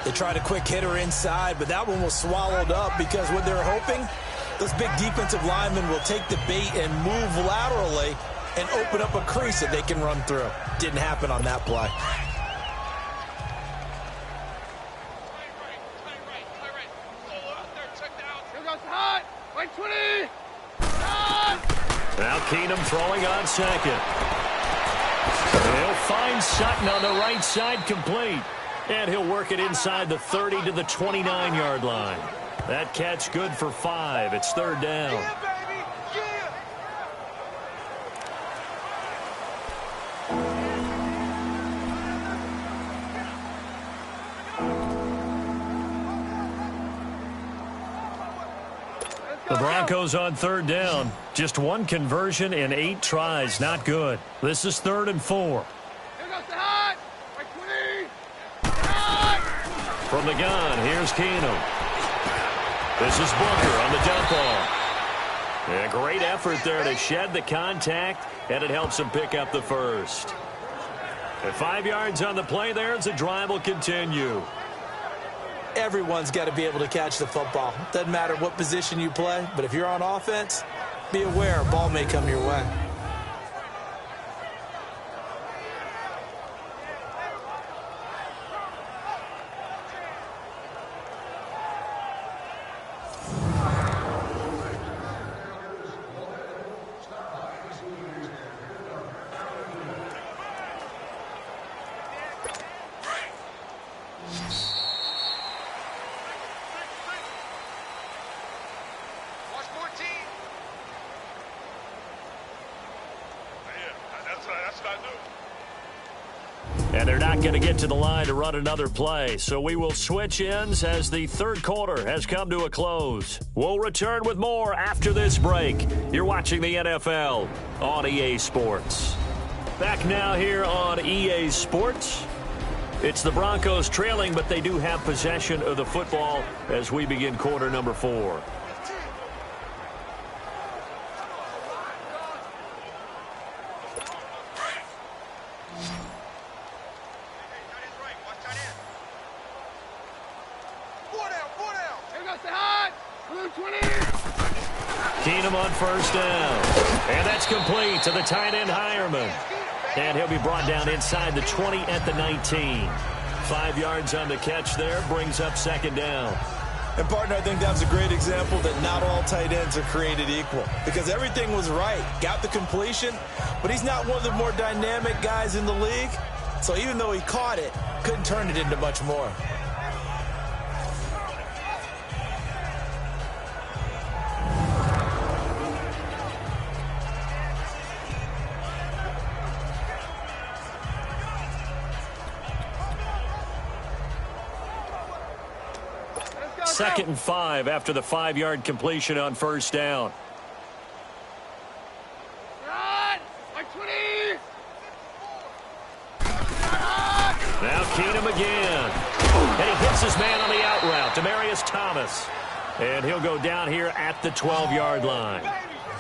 They tried a quick hitter inside, but that one was swallowed up because what they're hoping, those big defensive linemen will take the bait and move laterally and open up a crease that they can run through. Didn't happen on that play. Now Keenum throwing on second. He'll find Sutton on the right side, complete. And he'll work it inside the 30 to the 29-yard line. That catch good for 5. It's third down. The Broncos on third down. Just one conversion in 8 tries. Not good. This is 3rd and 4. From the gun, here's Keenum. This is Booker on the dump off. A great effort there to shed the contact, and it helps him pick up the first. At 5 yards on the play there, as the drive will continue. Everyone's got to be able to catch the football. Doesn't matter what position you play, but if you're on offense, be aware a ball may come your way. And they're not going to get to the line to run another play. So we will switch ends as the third quarter has come to a close. We'll return with more after this break. You're watching the NFL on EA Sports. Back now here on EA Sports. It's the Broncos trailing, but they do have possession of the football as we begin quarter number 4. Keenum on first down. And that's complete to the tight end, Hireman. And he'll be brought down inside the 20 at the 19. 5 yards on the catch there, brings up second down. And, partner, I think that was a great example that not all tight ends are created equal. Because everything was right. Got the completion, but he's not one of the more dynamic guys in the league. So even though he caught it, couldn't turn it into much more. 2nd and 5 after the 5-yard completion on first down. Now Keenum again. And he hits his man on the out route, Demaryius Thomas. And he'll go down here at the 12-yard line.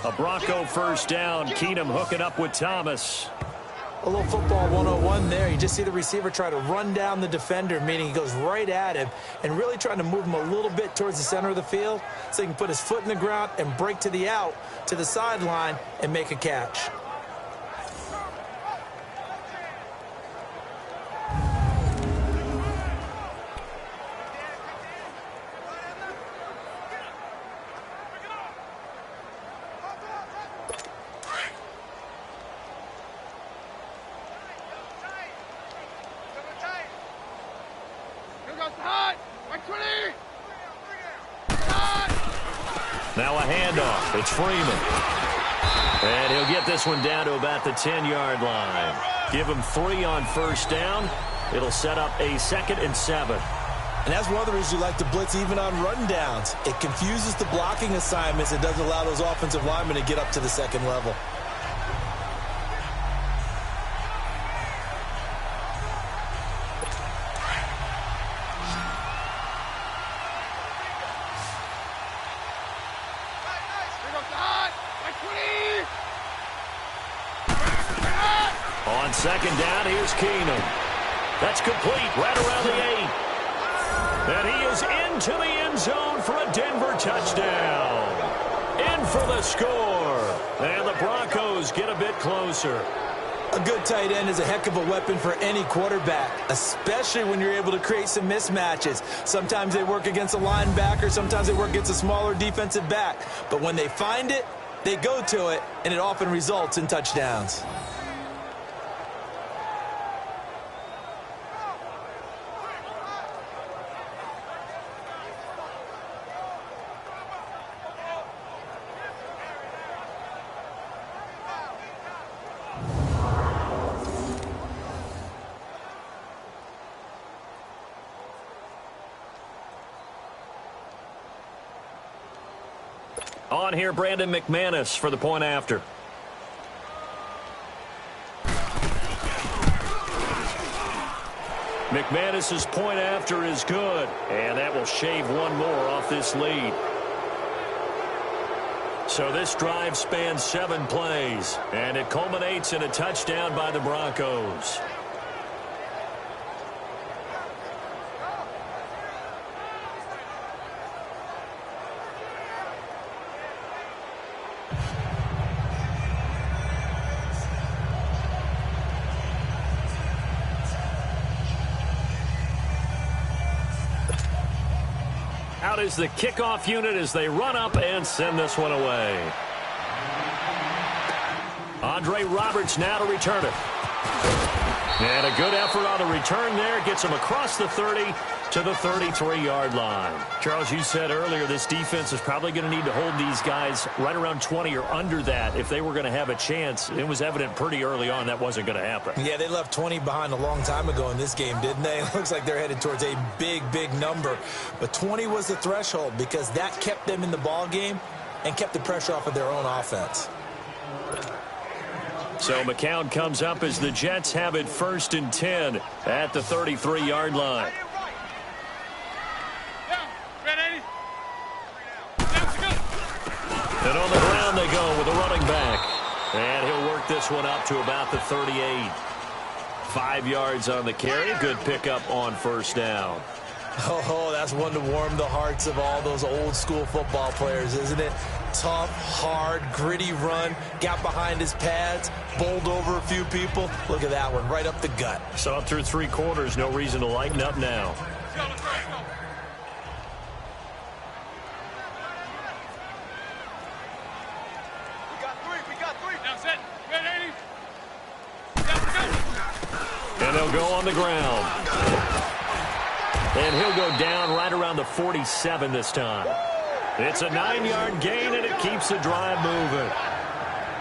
A Bronco first down. Keenum hooking up with Thomas. A little football 101 there. You just see the receiver try to run down the defender, meaning he goes right at him and really trying to move him a little bit towards the center of the field so he can put his foot in the ground and break to the out, to the sideline, and make a catch. Now a handoff. It's Freeman. And he'll get this one down to about the 10-yard line. Give him 3 on first down. It'll set up a 2nd and 7. And that's one of the reasons you like to blitz even on rundowns. It confuses the blocking assignments. It doesn't allow those offensive linemen to get up to the second level. On 2nd down, here's Keenum. That's complete right around the 8. And he is into the end zone for a Denver touchdown. In for the score. And the Broncos get a bit closer. A good tight end is a heck of a weapon for any quarterback, especially when you're able to create some mismatches. Sometimes they work against a linebacker. Sometimes they work against a smaller defensive back. But when they find it, they go to it, and it often results in touchdowns. On here, Brandon McManus for the point after. McManus's point after is good, and that will shave one more off this lead. So this drive spans 7 plays, and it culminates in a touchdown by the Broncos. Out is the kickoff unit as they run up and send this one away. Andre Roberts now to return it. And a good effort on the return there. Gets him across the 30 to the 33-yard line. Charles, you said earlier this defense is probably going to need to hold these guys right around 20 or under that if they were going to have a chance. It was evident pretty early on that wasn't going to happen. Yeah, they left 20 behind a long time ago in this game, didn't they? It looks like they're headed towards a big, big number. But 20 was the threshold because that kept them in the ball game and kept the pressure off of their own offense. So McCown comes up as the Jets have it 1st and 10 at the 33-yard line. And on the ground they go with a running back. And he'll work this one up to about the 38. 5 yards on the carry. Good pickup on first down. Oh, that's one to warm the hearts of all those old school football players, isn't it? Tough, hard, gritty run. Got behind his pads, bowled over a few people. Look at that one, right up the gut. Saw it through 3 quarters. No reason to lighten up now. And they'll go on the ground. And he'll go down right around the 47 this time. It's a 9-yard gain, and it keeps the drive moving.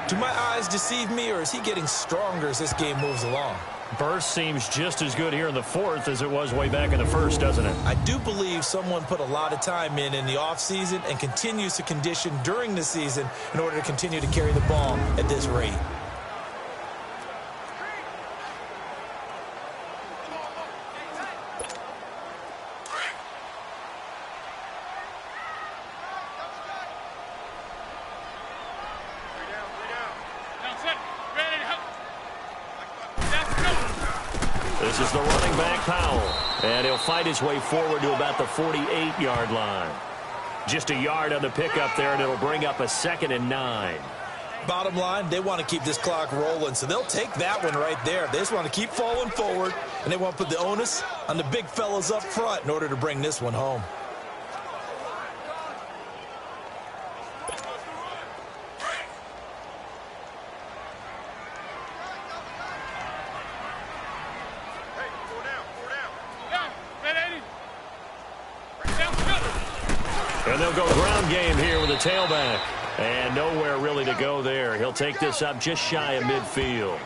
Do my eyes deceive me, or is he getting stronger as this game moves along? Burst seems just as good here in the fourth as it was way back in the first, doesn't it? I do believe someone put a lot of time in the offseason and continues to condition during the season in order to continue to carry the ball at this rate. This is the running back, Powell. And he'll fight his way forward to about the 48-yard line. Just a yard on the pickup there, and it'll bring up a 2nd and 9. Bottom line, they want to keep this clock rolling, so they'll take that one right there. They just want to keep falling forward, and they want to put the onus on the big fellas up front in order to bring this one home. And they'll go ground game here with a tailback. And nowhere really to go there. He'll take this up just shy of midfield.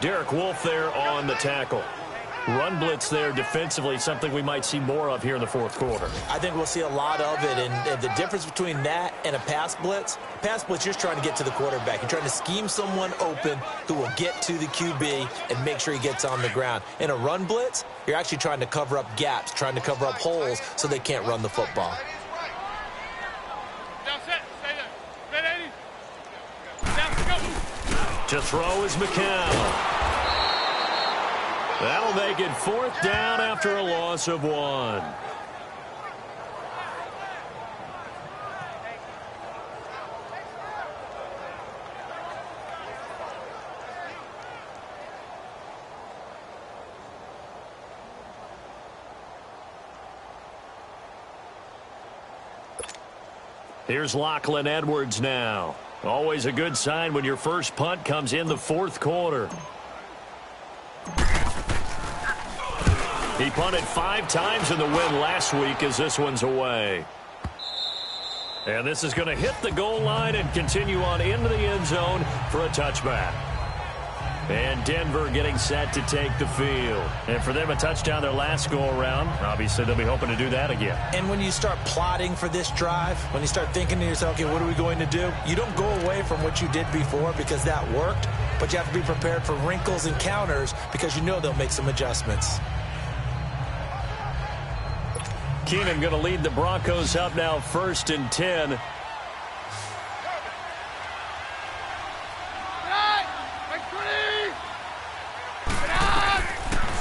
Derek Wolfe there on the tackle. Run blitz there defensively, something we might see more of here in the fourth quarter. I think we'll see a lot of it, and the difference between that and a pass blitz, you're just trying to get to the quarterback. You're trying to scheme someone open who will get to the QB and make sure he gets on the ground. In a run blitz, you're actually trying to cover up gaps, trying to cover up holes so they can't run the football. To throw is McCown. That'll make it 4th down after a loss of 1. Here's Lachlan Edwards now. Always a good sign when your first punt comes in the fourth quarter. He punted 5 times in the win last week as this one's away. And this is going to hit the goal line and continue on into the end zone for a touchback. And Denver getting set to take the field. And for them, a touchdown their last go-around. Obviously, they'll be hoping to do that again. And when you start plotting for this drive, when you start thinking to yourself, okay, what are we going to do? You don't go away from what you did before because that worked, but you have to be prepared for wrinkles and counters because you know they'll make some adjustments. Keenan going to lead the Broncos up now 1st and 10.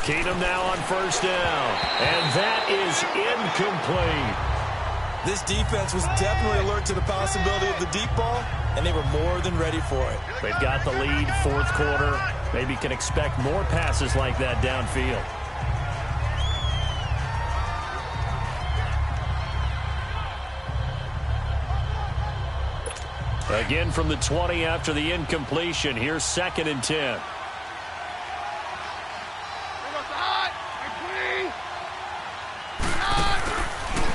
Keenum now on 1st down. And that is incomplete. This defense was definitely alert to the possibility of the deep ball, and they were more than ready for it. They've got the lead, fourth quarter. Maybe can expect more passes like that downfield. Again from the 20 after the incompletion. Here's 2nd and 10.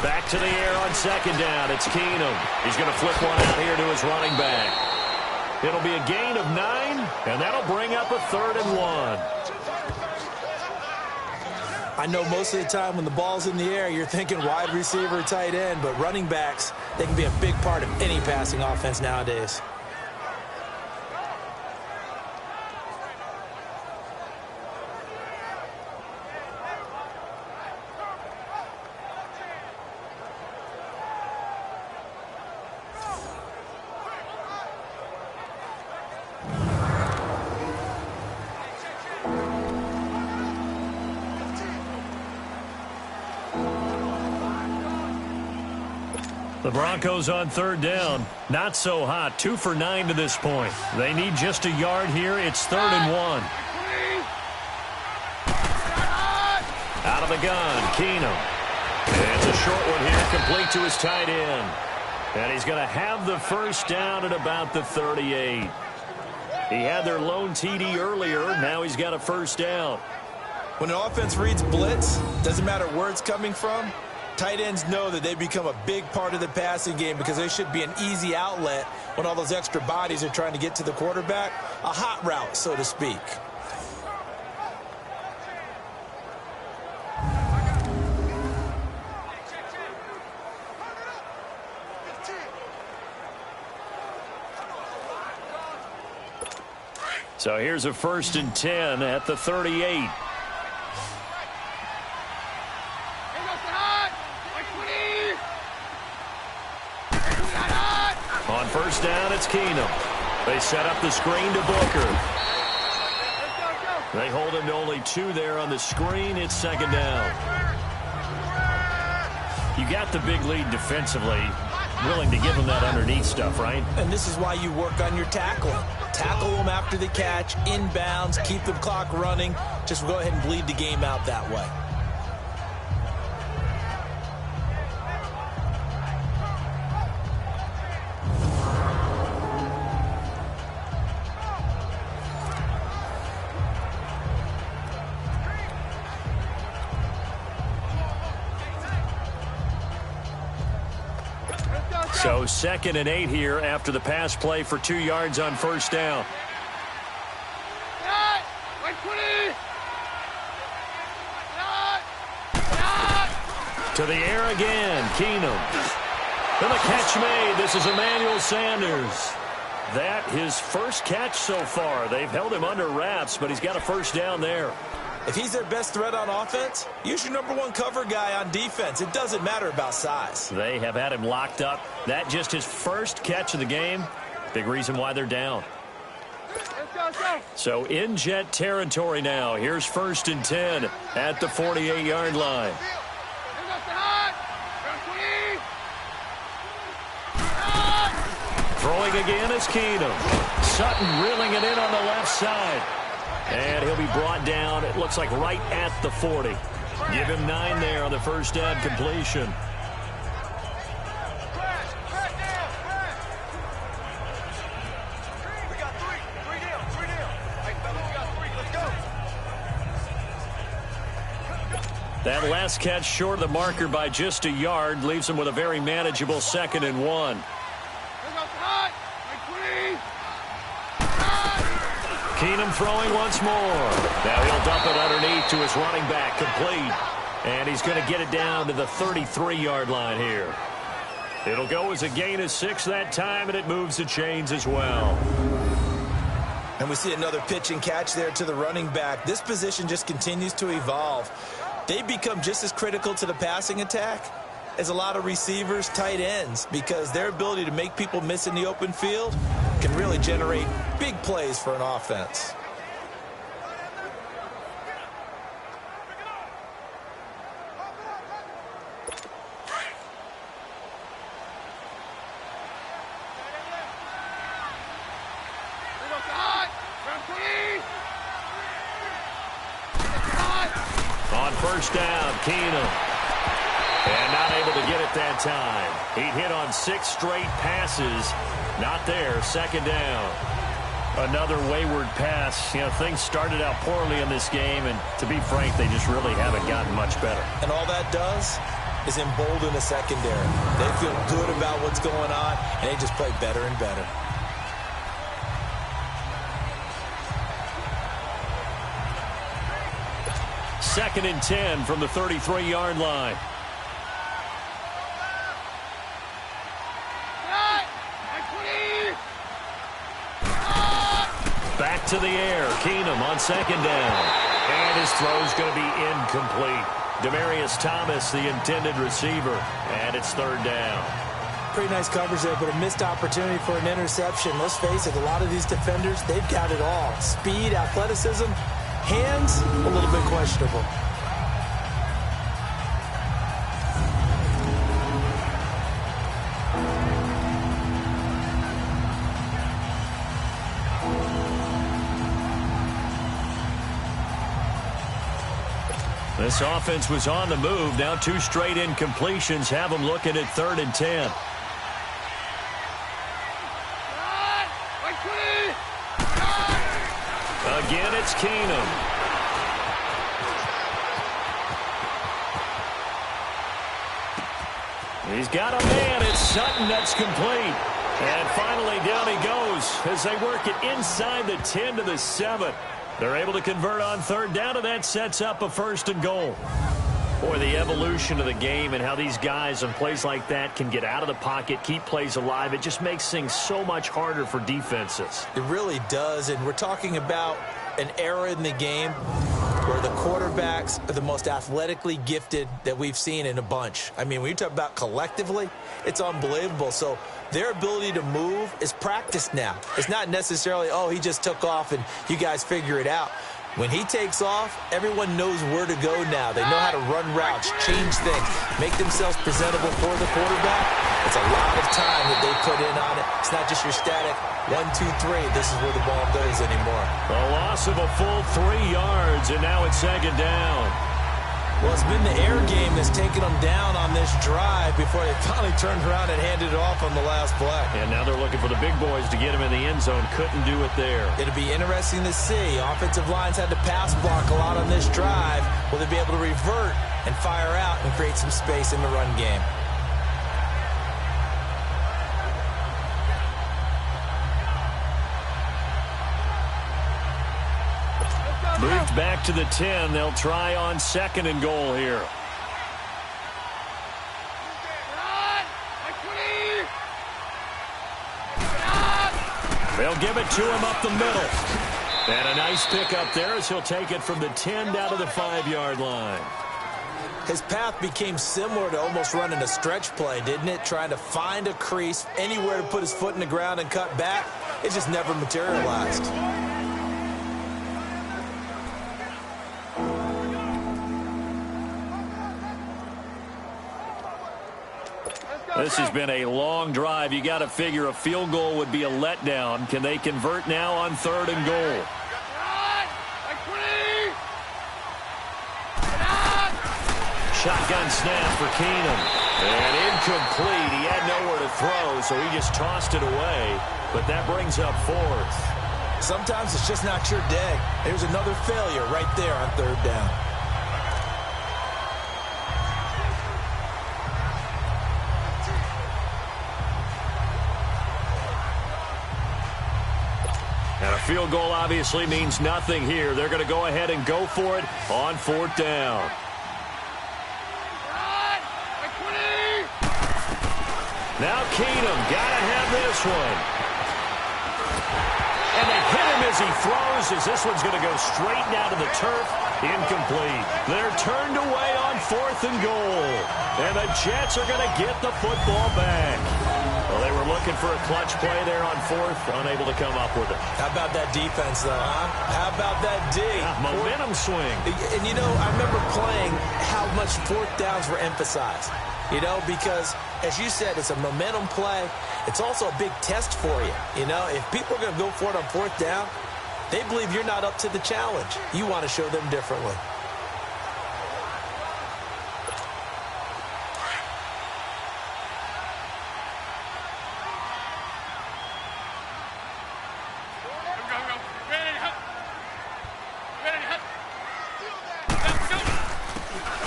Back to the air on 2nd down. It's Keenum. He's going to flip one out here to his running back. It'll be a gain of 9, and that'll bring up a 3rd and 1. I know most of the time when the ball's in the air, you're thinking wide receiver, tight end, but running backs, they can be a big part of any passing offense nowadays. The Broncos on 3rd down. Not so hot. 2 for 9 to this point. They need just a yard here. It's 3rd and 1. Out of the gun, Keenum. And it's a short one here, complete to his tight end. And he's going to have the 1st down at about the 38. He had their lone TD earlier. Now he's got a 1st down. When an offense reads blitz, doesn't matter where it's coming from, tight ends know that they become a big part of the passing game because they should be an easy outlet when all those extra bodies are trying to get to the quarterback. A hot route, so to speak. So here's a 1st and 10 at the 38. On 1st down, it's Keenum. They set up the screen to Booker. They hold him to only 2 there on the screen. It's 2nd down. You got the big lead defensively. Willing to give him that underneath stuff, right? And this is why you work on your tackling. Tackle them after the catch, inbounds, keep the clock running. Just go ahead and bleed the game out that way. So 2nd and 8 here after the pass play for 2 yards on 1st down. To the air again, Keenum. And the catch made. This is Emmanuel Sanders. That his first catch so far. They've held him under wraps, but he's got a 1st down there. If he's their best threat on offense, use your #1 cover guy on defense. It doesn't matter about size. They have had him locked up. That just his first catch of the game. Big reason why they're down. So in Jet territory now. Here's 1st and 10 at the 48-yard line. Throwing again is Keenum. Sutton reeling it in on the left side. And he'll be brought down, it looks like right at the 40. Give him 9 there on the 1st down completion. That last catch short of the marker by just a yard leaves him with a very manageable 2nd and 1. Keenum throwing once more. Now he'll dump it underneath to his running back, complete. And he's going to get it down to the 33-yard line here. It'll go as a gain of 6 that time, and it moves the chains as well. And we see another pitch and catch there to the running back. This position just continues to evolve. They become just as critical to the passing attack as a lot of receivers, tight ends, because their ability to make people miss in the open field can really generate big plays for an offense. On 1st down, Keenum. And not able to get it that time. He hit on 6 straight passes. Not there. 2nd down. Another wayward pass. You know, things started out poorly in this game, and to be frank, they just really haven't gotten much better. And all that does is embolden the secondary. They feel good about what's going on, and they just play better and better. Second and 10 from the 33-yard line. Back to the air. Keenum on 2nd down. And his throw's going to be incomplete. Demaryius Thomas, the intended receiver. And it's 3rd down. Pretty nice coverage there, but a missed opportunity for an interception. Let's face it, a lot of these defenders, they've got it all. Speed, athleticism, hands, a little bit questionable. This offense was on the move. Now 2 straight incompletions have them looking at 3rd and 10. Again, it's Keenum. He's got a man. It's Sutton. That's complete. And finally down he goes as they work it inside the 10 to the 7. They're able to convert on 3rd down, and that sets up a 1st and goal. Boy, the evolution of the game and how these guys on plays like that can get out of the pocket, keep plays alive, it just makes things so much harder for defenses. It really does, and we're talking about an era in the game where the quarterbacks are the most athletically gifted that we've seen in a bunch. I mean, when you talk about collectively, it's unbelievable. So their ability to move is practiced now. It's not necessarily, oh, he just took off and you guys figure it out. When he takes off, everyone knows where to go now. They know how to run routes, change things, make themselves presentable for the quarterback. It's a lot of time that they put in on it. It's not just your static 1, 2, 3. This is where the ball goes anymore. A loss of a full 3 yards, and now it's second down. Well, it's been the air game that's taken them down on this drive before they finally turned around and handed it off on the last play. And now they're looking for the big boys to get him in the end zone. Couldn't do it there. It'll be interesting to see. Offensive lines had to pass block a lot on this drive. Will they be able to revert and fire out and create some space in the run game? Moved back to the 10. They'll try on 2nd and goal here. They'll give it to him up the middle. And a nice pickup there as he'll take it from the 10 down to the 5-yard line. His path became similar to almost running a stretch play, didn't it? Trying to find a crease, anywhere to put his foot in the ground and cut back. It just never materialized. This has been a long drive. You got to figure a field goal would be a letdown. Can they convert now on 3rd and goal? Shotgun snap for Keenum. And incomplete. He had nowhere to throw, so he just tossed it away. But that brings up 4th. Sometimes it's just not your day. There's another failure right there on 3rd down. And a field goal obviously means nothing here. They're going to go ahead and go for it on 4th down. Now Keenum, got to have this one. And they hit him as he throws, as this one's going to go straight down to the turf. Incomplete. They're turned away on 4th and goal. And the Jets are going to get the football back. Well, they were looking for a clutch play there on 4th, unable to come up with it. How about that defense, though, huh? How about that D? Yeah, momentum swing. And, you know, I remember playing how much 4th downs were emphasized. You know, because, as you said, it's a momentum play. It's also a big test for you. You know, if people are going to go for it on 4th down, they believe you're not up to the challenge. You want to show them differently.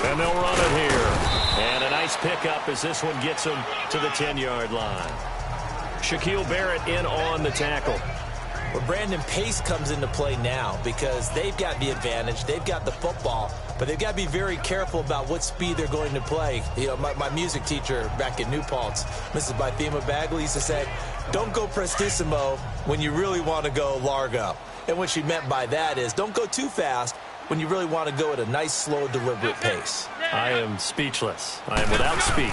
And they'll run it here. And a nice pickup as this one gets him to the 10-yard line. Shaquille Barrett in on the tackle. Well, Brandon, pace comes into play now because they've got the advantage. They've got the football, but they've got to be very careful about what speed they're going to play. You know, my music teacher back in New Paltz, Mrs. Bythema Bagley, used to say, don't go prestissimo when you really want to go largo. And what she meant by that is don't go too fast when you really want to go at a nice, slow, deliberate pace. I am speechless. I am without speech.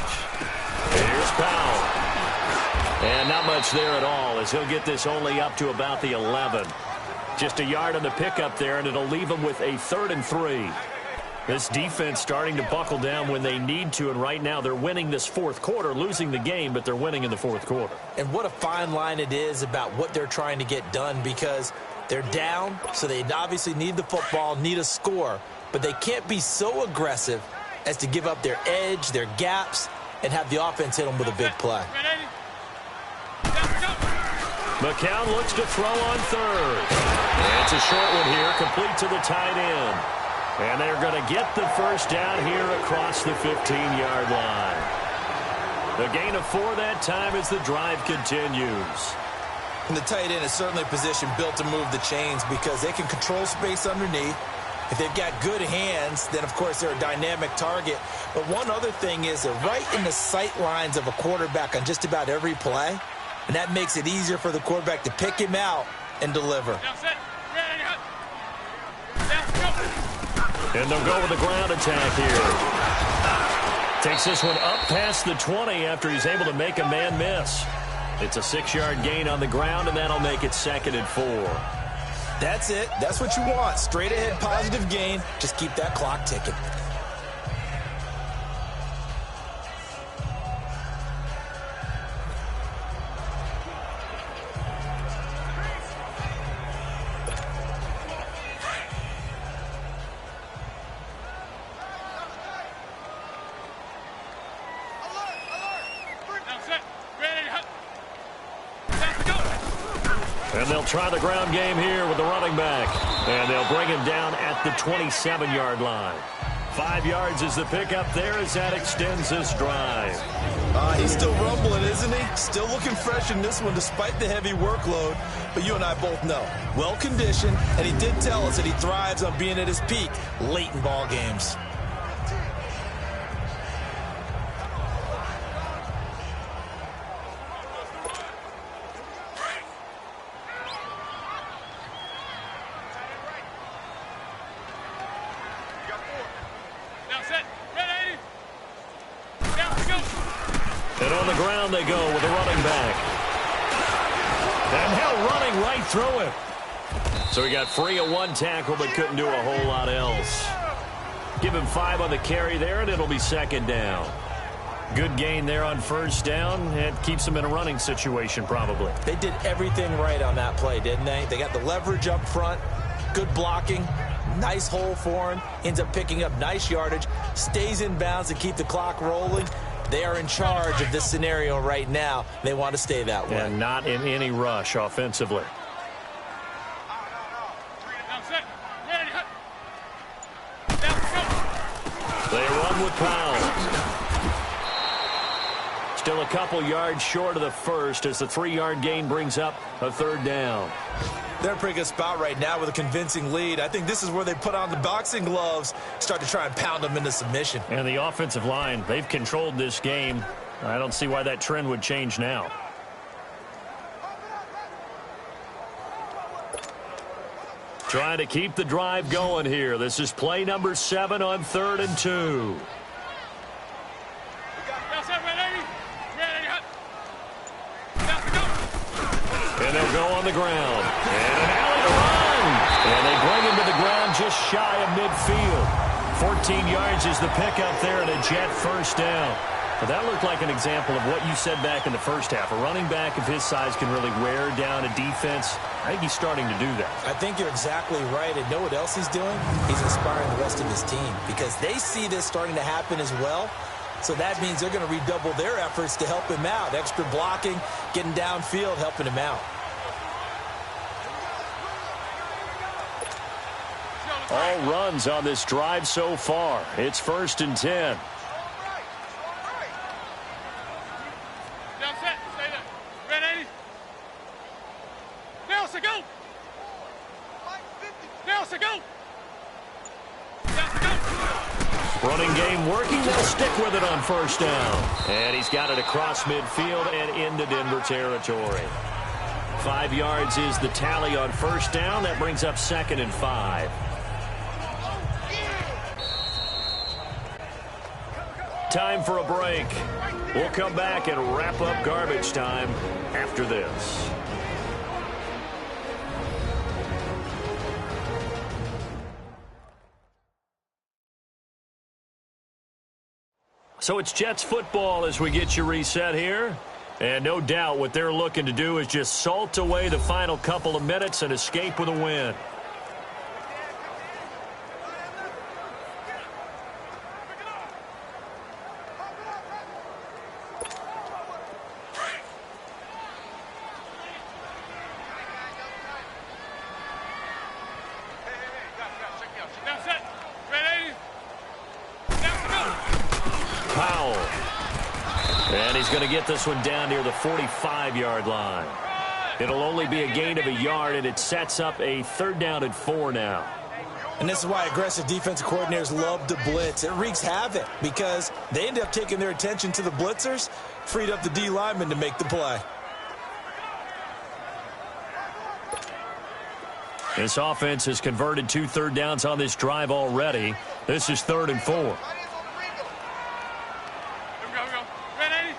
Here's Powell. And not much there at all as he'll get this only up to about the 11. Just a yard on the pickup there, and it'll leave him with a 3rd and 3. This defense starting to buckle down when they need to, and right now they're winning this 4th quarter, losing the game, but they're winning in the 4th quarter. And what a fine line it is about what they're trying to get done because they're down, so they obviously need the football, need a score, but they can't be so aggressive as to give up their edge, their gaps, and have the offense hit them with a big play. McCown looks to throw on 3rd. And it's a short one here, complete to the tight end. And they're going to get the first down here across the 15-yard line. The gain of 4 that time as the drive continues. And the tight end is certainly a position built to move the chains because they can control space underneath. If they've got good hands, then, of course, they're a dynamic target. But one other thing is they're right in the sight lines of a quarterback on just about every play, and that makes it easier for the quarterback to pick him out and deliver. And they'll go with the ground attack here. Takes this one up past the 20 after he's able to make a man miss. It's a 6-yard gain on the ground, and that'll make it 2nd and 4. That's it. That's what you want. Straight ahead positive gain. Just keep that clock ticking. And they'll try the ground game here with the running back. And they'll bring him down at the 27-yard line. 5 yards is the pickup there as that extends this drive. He's still rumbling, isn't he? Still looking fresh in this one despite the heavy workload. But you and I both know, well-conditioned, and he did tell us that he thrives on being at his peak late in ball games. And on the ground they go with a running back. And Hill running right through him. So he got free of 1 tackle but couldn't do a whole lot else. Give him 5 on the carry there, and it'll be 2nd down. Good gain there on 1st down. It keeps them in a running situation probably. They did everything right on that play, didn't they? They got the leverage up front, good blocking, nice hole for him, ends up picking up nice yardage, stays in bounds to keep the clock rolling. They are in charge of this scenario right now. They want to stay that way. And not in any rush offensively. They run with Powell. Still a couple yards short of the first as the 3-yard gain brings up a 3rd down. They're in a pretty good spot right now with a convincing lead. I think this is where they put on the boxing gloves, start to try and pound them into submission. And the offensive line, they've controlled this game. I don't see why that trend would change now. Trying to keep the drive going here. This is play number 7 on 3rd and 2. And they'll go on the ground. And an alley to run. And they bring him to the ground just shy of midfield. 14 yards is the pickup there and a Jet 1st down. But that looked like an example of what you said back in the first half. A running back of his size can really wear down a defense. I think he's starting to do that. I think you're exactly right. And know what else he's doing? He's inspiring the rest of his team because they see this starting to happen as well. So that means they're going to redouble their efforts to help him out. Extra blocking, getting downfield, helping him out. All runs on this drive so far. It's 1st and 10. Running game working. They'll stick with it on 1st down. And he's got it across midfield and into Denver territory. 5 yards is the tally on 1st down. That brings up 2nd and 5. Time for a break. We'll come back and wrap up garbage time after this. So it's Jets football as we get you reset here. And no doubt what they're looking to do is just salt away the final couple of minutes and escape with a win. Going to get this one down near the 45-yard line. It'll only be a gain of a yard, and it sets up a 3rd down and 4 now. And this is why aggressive defensive coordinators love to blitz. It wreaks havoc because they end up taking their attention to the blitzers, freed up the D lineman to make the play. This offense has converted 2 third downs on this drive already. This is 3rd and 4. Here we go. Ready?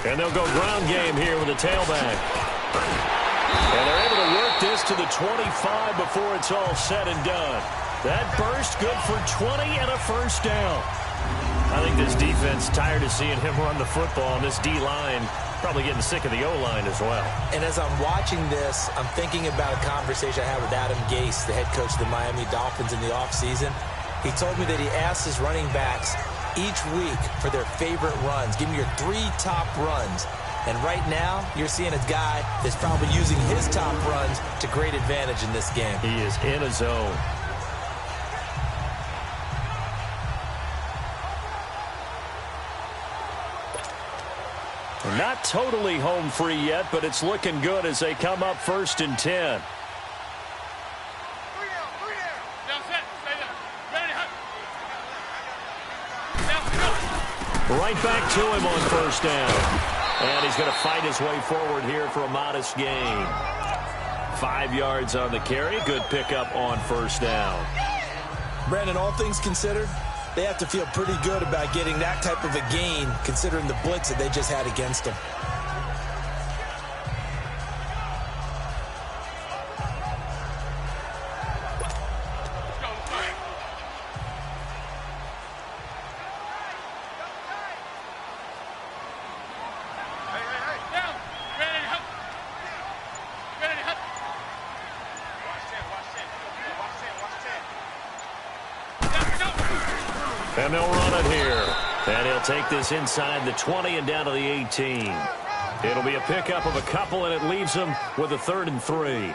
And they'll go ground game here with a tailback. And they're able to work this to the 25 before it's all said and done. That burst good for 20 and a first down. I think this defense tired of seeing him run the football, and this D-line probably getting sick of the O-line as well. And as I'm watching this, I'm thinking about a conversation I had with Adam Gase, the head coach of the Miami Dolphins in the offseason. He told me that he asked his running backs each week for their favorite runs. Give me your 3 top runs. And right now, you're seeing a guy that's probably using his top runs to great advantage in this game. He is in a zone. Not totally home free yet, but it's looking good as they come up 1st and 10. Right back to him on 1st down. And he's going to fight his way forward here for a modest gain. 5 yards on the carry. Good pickup on 1st down. Brandon, all things considered, they have to feel pretty good about getting that type of a gain considering the blitz that they just had against them. And they'll run it here. And he'll take this inside the 20 and down to the 18. It'll be a pickup of a couple, and it leaves them with a 3rd and 3.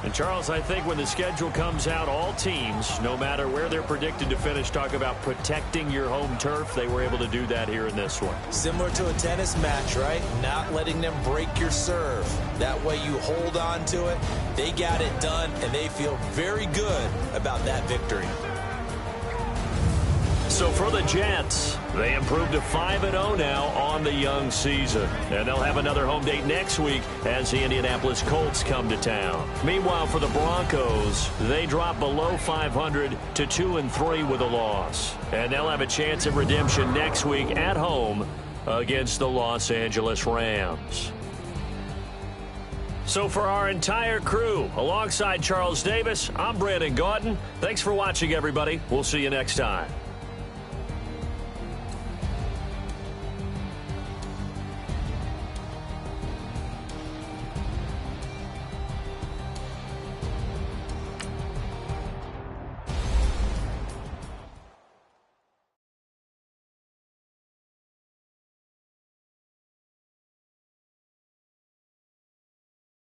And, Charles, I think when the schedule comes out, all teams, no matter where they're predicted to finish, talk about protecting your home turf. They were able to do that here in this one. Similar to a tennis match, right? Not letting them break your serve. That way you hold on to it. They got it done, and they feel very good about that victory. So for the Jets, they improved to 5-0 now on the young season. And they'll have another home date next week as the Indianapolis Colts come to town. Meanwhile, for the Broncos, they drop below 500 to 2-3 with a loss. And they'll have a chance at redemption next week at home against the Los Angeles Rams. So for our entire crew, alongside Charles Davis, I'm Brandon Gaudin. Thanks for watching, everybody. We'll see you next time.